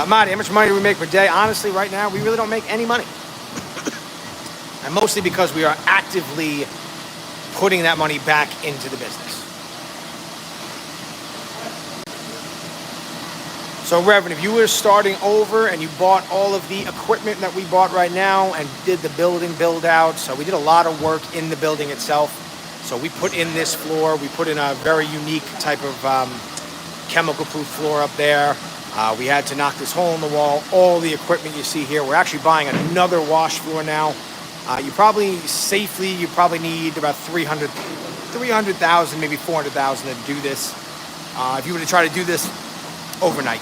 Marty, how much money do we make per day? Honestly, right now, we really don't make any money. And mostly because we are actively putting that money back into the business. So, Reverend, if you were starting over and you bought all of the equipment that we bought right now and did the building build out, so we did a lot of work in the building itself. So we put in this floor, we put in a very unique type of chemical-proof floor up there. We had to knock this hole in the wall. All the equipment you see here, we're actually buying another wash floor now. You probably need about 300,000, maybe 400,000 to do this. If you were to try to do this overnight.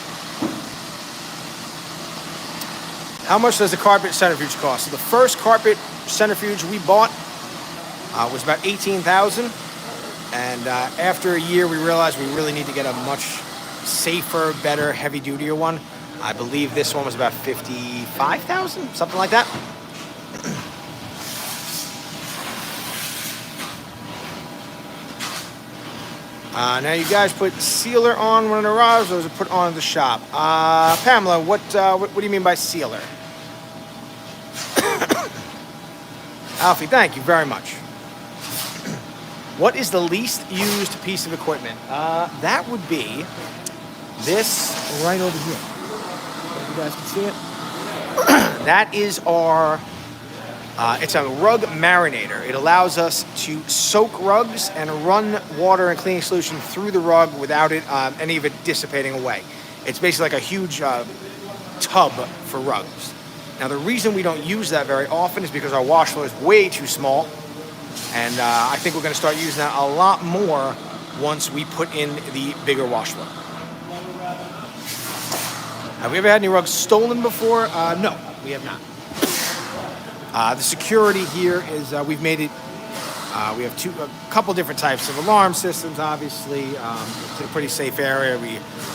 How much does the carpet centrifuge cost? So the first carpet centrifuge we bought was about $18,000. And after a year, we realized we really need to get a much safer, better, heavy-dutier one. I believe this one was about $55,000, something like that. Now you guys put sealer on when it arrives, or is it put on at the shop? Pamela, what do you mean by sealer? Alfie, thank you very much. What is the least used piece of equipment? That would be this right over here. If you guys can see it. That is our, it's a rug marinator. It allows us to soak rugs and run water and cleaning solution through the rug without it, any of it dissipating away. It's basically like a huge tub for rugs. Now the reason we don't use that very often is because our wash flow is way too small. And I think we're going to start using that a lot more once we put in the bigger wash flow. Have we ever had any rugs stolen before? No, we have not. The security here is we've made it. We have a couple different types of alarm systems. Obviously, it's a pretty safe area.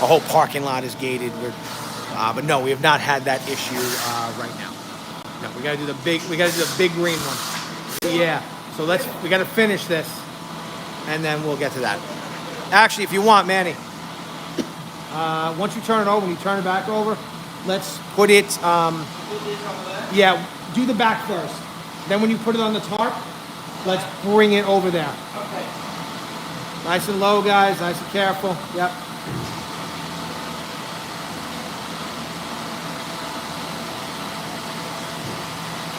Our whole parking lot is gated. But no, we have not had that issue right now. No, we got to do the big. We got to do the big green one. Yeah. So we got to finish this, and then we'll get to that. Actually, if you want, Manny, once you turn it over, when you turn it back over, let's put it, yeah, do the back first. Then when you put it on the tarp, let's bring it over there. Okay. Nice and low, guys, nice and careful. Yep.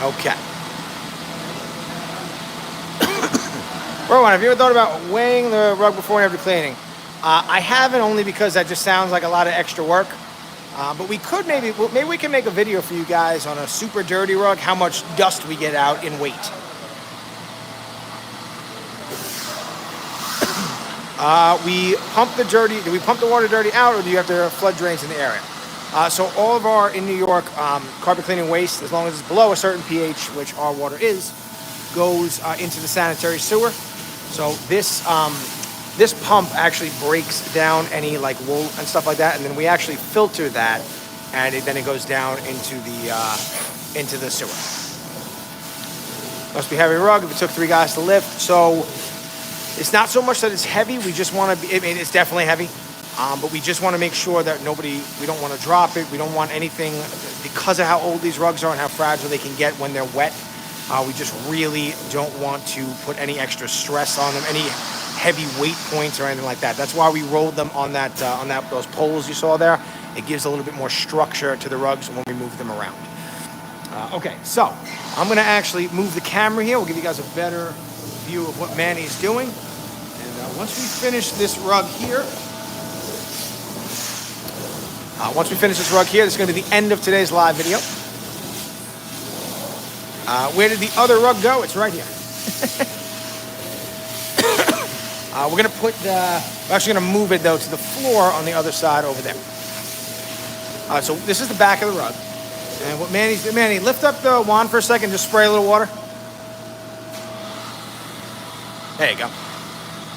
Okay. Rowan, have you ever thought about weighing the rug before and after cleaning? I haven't, only because that just sounds like a lot of extra work. But we could maybe we can make a video for you guys on a super dirty rug, how much dust we get out in weight. We pump do we pump the water dirty out, or do you have to flood drains in the area? So all of our, in New York, carpet cleaning waste, as long as it's below a certain pH, which our water is, goes into the sanitary sewer. So this pump actually breaks down any like wool and stuff like that, and then we actually filter that, and then it goes down into the sewer. Must be heavy rug if it took 3 guys to lift. So it's not so much that it's heavy. We just want to. I mean, it's definitely heavy, but we just want to make sure that we don't want to drop it. We don't want anything, because of how old these rugs are and how fragile they can get when they're wet. We just really don't want to put any extra stress on them, any heavy weight points or anything like that. That's why we rolled them on those poles you saw there. It gives a little bit more structure to the rugs when we move them around. Okay, so I'm going to actually move the camera here. We'll give you guys a better view of what Manny's doing. And once we finish this rug here, this is going to be the end of today's live video. Where did the other rug go? It's right here. We're actually going to move it though to the floor on the other side over there. So this is the back of the rug. And what Manny, lift up the wand for a second, just spray a little water. There you go.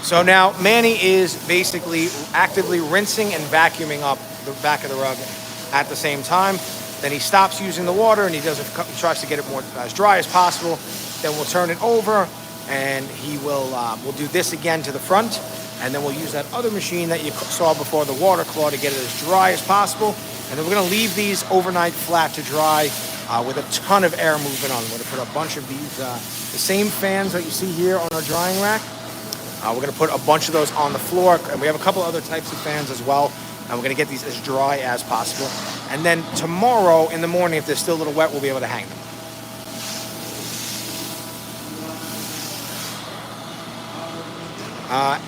So now Manny is basically actively rinsing and vacuuming up the back of the rug at the same time. Then he stops using the water and he tries to get it more as dry as possible. Then we'll turn it over and we'll do this again to the front, and then we'll use that other machine that you saw before, the water claw, to get it as dry as possible. And then we're going to leave these overnight flat to dry with a ton of air movement on them. We're going to put a bunch of these, the same fans that you see here on our drying rack. We're going to put a bunch of those on the floor, and we have a couple other types of fans as well. And we're going to get these as dry as possible. And then tomorrow in the morning, if they're still a little wet, we'll be able to hang them.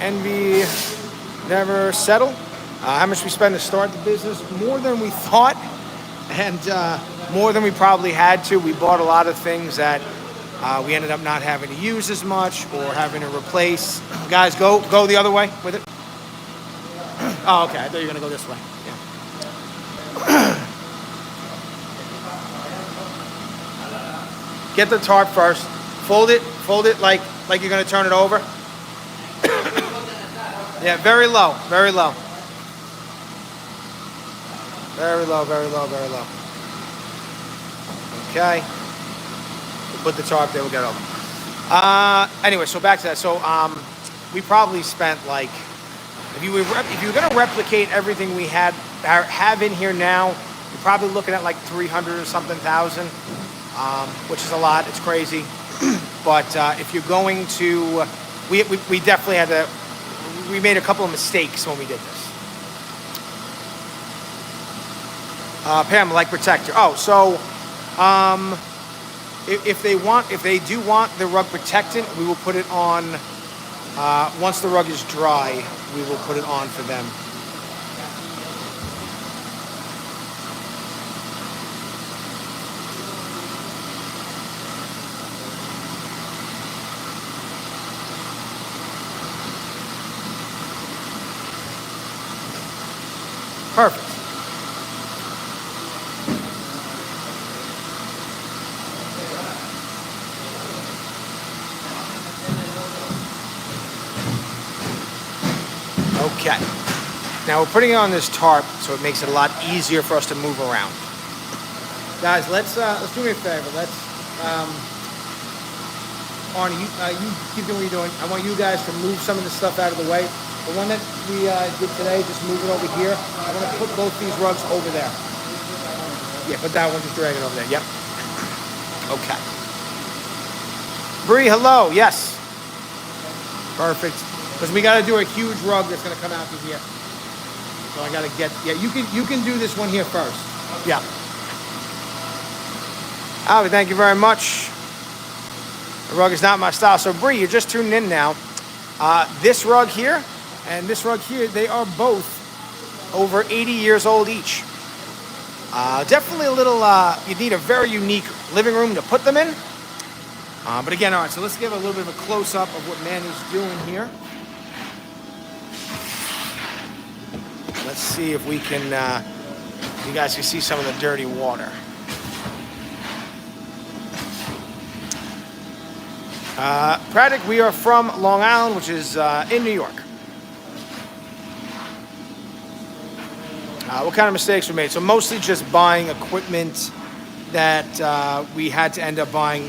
Envy never settle. How much we spend to start the business? More than we thought, and more than we probably had to. We bought a lot of things that we ended up not having to use as much or having to replace. Guys, go the other way with it. Oh, okay. I thought you were going to go this way. Yeah. Get the tarp first. Fold it like you're going to turn it over. Yeah, very low, very low. Very low, very low, very low. Okay. We'll put the tarp there, we'll get over. Anyway, so back to that. So we probably spent like If you were going to replicate everything we have in here now, you're probably looking at like 300 or something thousand, which is a lot. It's crazy. But if you're going to, we definitely had to. We made a couple of mistakes when we did this. Pam, like protector. Oh, so if they do want the rug protectant, we will put it on. Once the rug is dry, we will put it on for them. Perfect. Okay. Now we're putting it on this tarp, so it makes it a lot easier for us to move around. Guys, let's do me a favor. Let's Arnie, you keep doing what you're doing. I want you guys to move some of this stuff out of the way. The one that we did today, just move it over here. I want to put both these rugs over there. Yeah, put that one, just drag it over there. Yep. Okay. Bree, hello. Yes. Perfect. Because we got to do a huge rug that's going to come out to here. So I got to get. Yeah, you can do this one here first. Yeah. Alvy, thank you very much. The rug is not my style. So Bree, you're just tuning in now. This rug here and this rug here, they are both over 80 years old each. Definitely a little, you need a very unique living room to put them in. But again, all right, so let's give a little bit of a close-up of what Manny's doing here. Let's see if we can, you guys can see some of the dirty water. Praddick, we are from Long Island, which is in New York. What kind of mistakes were made? So mostly just buying equipment that we had to end up buying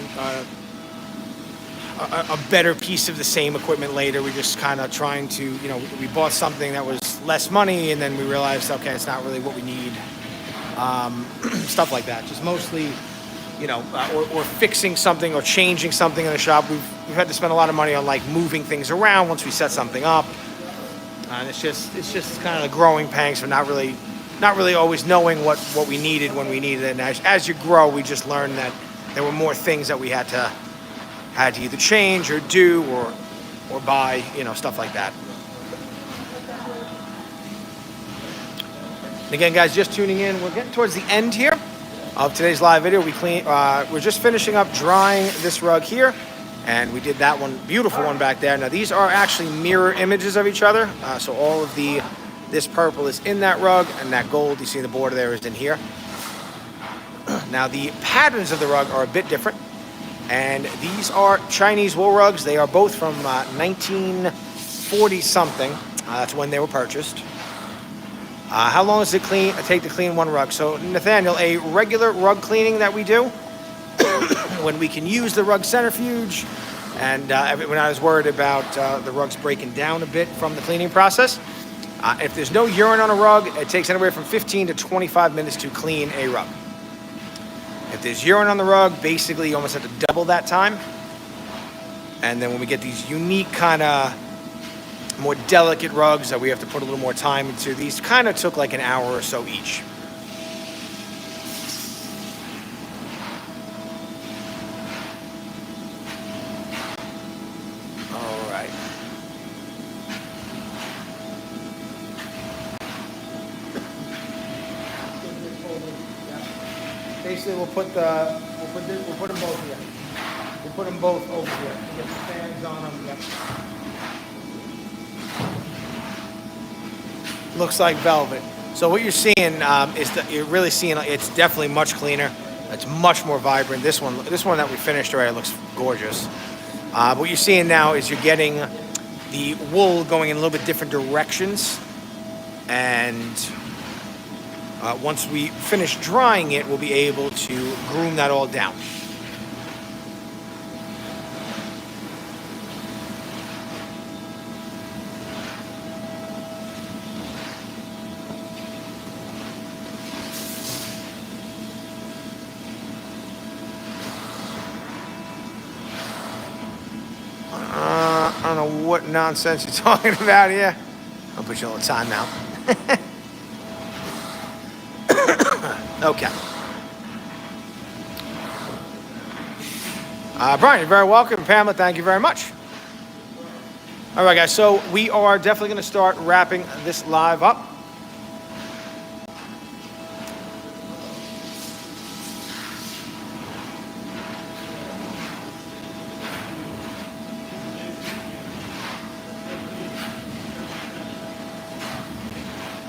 a better piece of the same equipment later. We just kind of trying to, we bought something that was less money, and then we realized, okay, it's not really what we need. Stuff like that. Just mostly, or fixing something or changing something in the shop. We've had to spend a lot of money on like moving things around once we set something up. And it's just kind of the growing pangs for not really always knowing what we needed when we needed it. And as you grow, we just learned that there were more things that we had to either change or do or buy, stuff like that. And again, guys, just tuning in, we're getting towards the end here of today's live video. We're just finishing up drying this rug here, and we did that one, beautiful one back there. Now these are actually mirror images of each other. So all of this purple is in that rug, and that gold you see in the border there is in here. Now the patterns of the rug are a bit different, and these are Chinese wool rugs. They are both from 1940 something. That's when they were purchased. How long does it take to clean one rug? So Nathaniel, a regular rug cleaning that we do, when we can use the rug centrifuge, and when I was worried about the rugs breaking down a bit from the cleaning process, if there's no urine on a rug, it takes anywhere from 15 to 25 minutes to clean a rug. If there's urine on the rug, basically you almost have to double that time. And then when we get these unique kind of more delicate rugs that we have to put a little more time into, these kind of took like an hour or so each. All right. Basically, we'll put them both here. We'll put them both over here. We'll get the fans on them. Yep. Looks like velvet. So what you're seeing is that you're really seeing it's definitely much cleaner. It's much more vibrant. This one that we finished already looks gorgeous. What you're seeing now is you're getting the wool going in a little bit different directions, and once we finish drying it, we'll be able to groom that all down. nonsense you're talking about here. I'll put you on timeout. Okay. Brian, you're very welcome. Pamela, thank you very much. All right, guys, so we are definitely going to start wrapping this live up.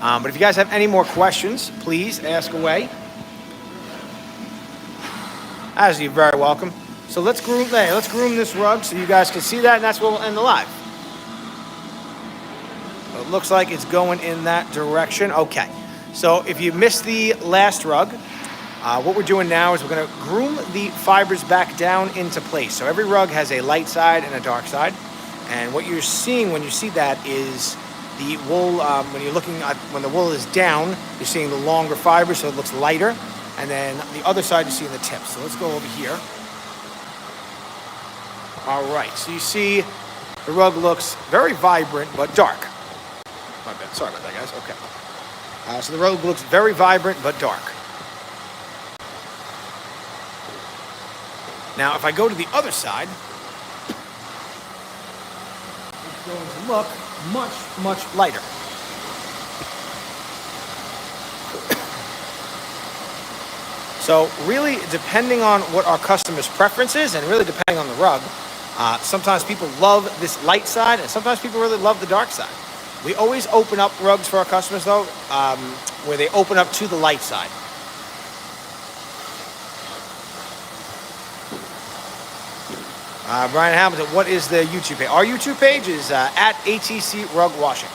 But if you guys have any more questions, please ask away. As you're very welcome. So let's groom this rug so you guys can see that, and that's where we'll end the live. It looks like it's going in that direction. Okay. So if you missed the last rug, what we're doing now is we're going to groom the fibers back down into place. So every rug has a light side and a dark side. And what you're seeing when you see that is the wool, when the wool is down, you're seeing the longer fibers, so it looks lighter. And then the other side, you're seeing the tips. So let's go over here. All right, so you see the rug looks very vibrant, but dark. My bad, sorry about that, guys, okay. So the rug looks very vibrant, but dark. Now, if I go to the other side, it's going to look much, much lighter. So really, depending on what our customer's preference is, and really depending on the rug, sometimes people love this light side, and sometimes people really love the dark side. We always open up rugs for our customers, though, where they open up to the light side. Brian Hamilton, what is the YouTube page? Our YouTube page is at ATC Rug Washing.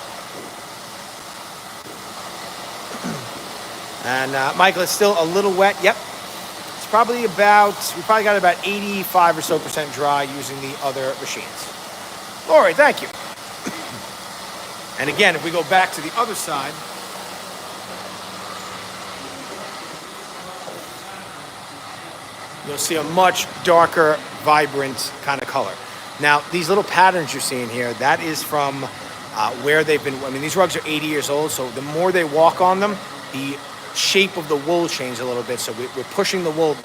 And Michael, it's still a little wet. Yep. It's probably we probably got about 85% or so dry using the other machines. Lori, thank you. And again, if we go back to the other side, you'll see a much darker, vibrant kind of color. Now, these little patterns you're seeing here, that is from where they've been. I mean, these rugs are 80 years old, so the more they walk on them, the shape of the wool changed a little bit. So we're pushing the wool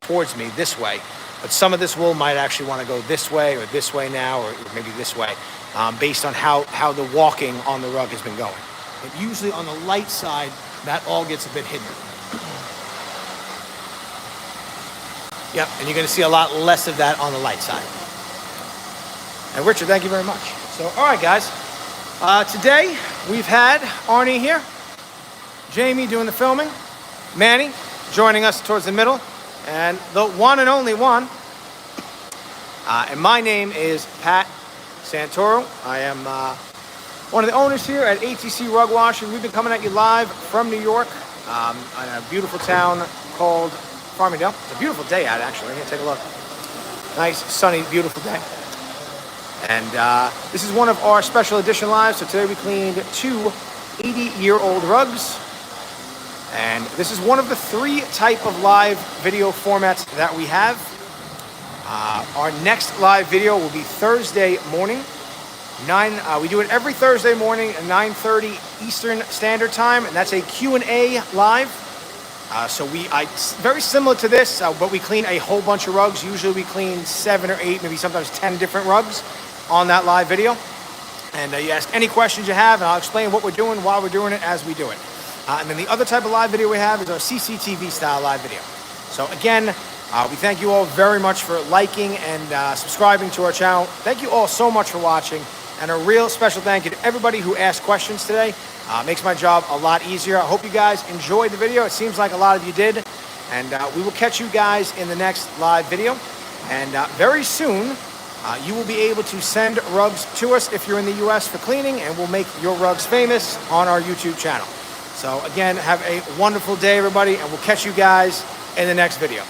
towards me this way, but some of this wool might actually want to go this way or this way now, or maybe this way, based on how the walking on the rug has been going. But usually on the light side, that all gets a bit hidden. Yep, and you're going to see a lot less of that on the light side. And Richard, thank you very much. So, all right, guys. Today, we've had Arnie here, Jamie doing the filming, Manny joining us towards the middle, and the one and only one. And my name is Pat Santoro. I am one of the owners here at ATC Rug Washing. We've been coming at you live from New York, in a beautiful town called Farmingdale. It's a beautiful day out, actually. Here, take a look. Nice, sunny, beautiful day. And this is one of our special edition lives. So today we cleaned 2 80-year-old rugs. And this is one of the 3 type of live video formats that we have. Our next live video will be Thursday morning. We do it every Thursday morning at 9:30 Eastern Standard Time, and that's a Q&A live. So very similar to this, but we clean a whole bunch of rugs. Usually we clean 7 or 8, maybe sometimes 10 different rugs on that live video. And you ask any questions you have, and I'll explain what we're doing, why we're doing it, as we do it. And then the other type of live video we have is our CCTV style live video. So again, we thank you all very much for liking and subscribing to our channel. Thank you all so much for watching. And a real special thank you to everybody who asked questions today. Makes my job a lot easier. I hope you guys enjoyed the video. It seems like a lot of you did. And we will catch you guys in the next live video. And very soon, you will be able to send rugs to us if you're in the US for cleaning, and we'll make your rugs famous on our YouTube channel. So again, have a wonderful day, everybody, and we'll catch you guys in the next video.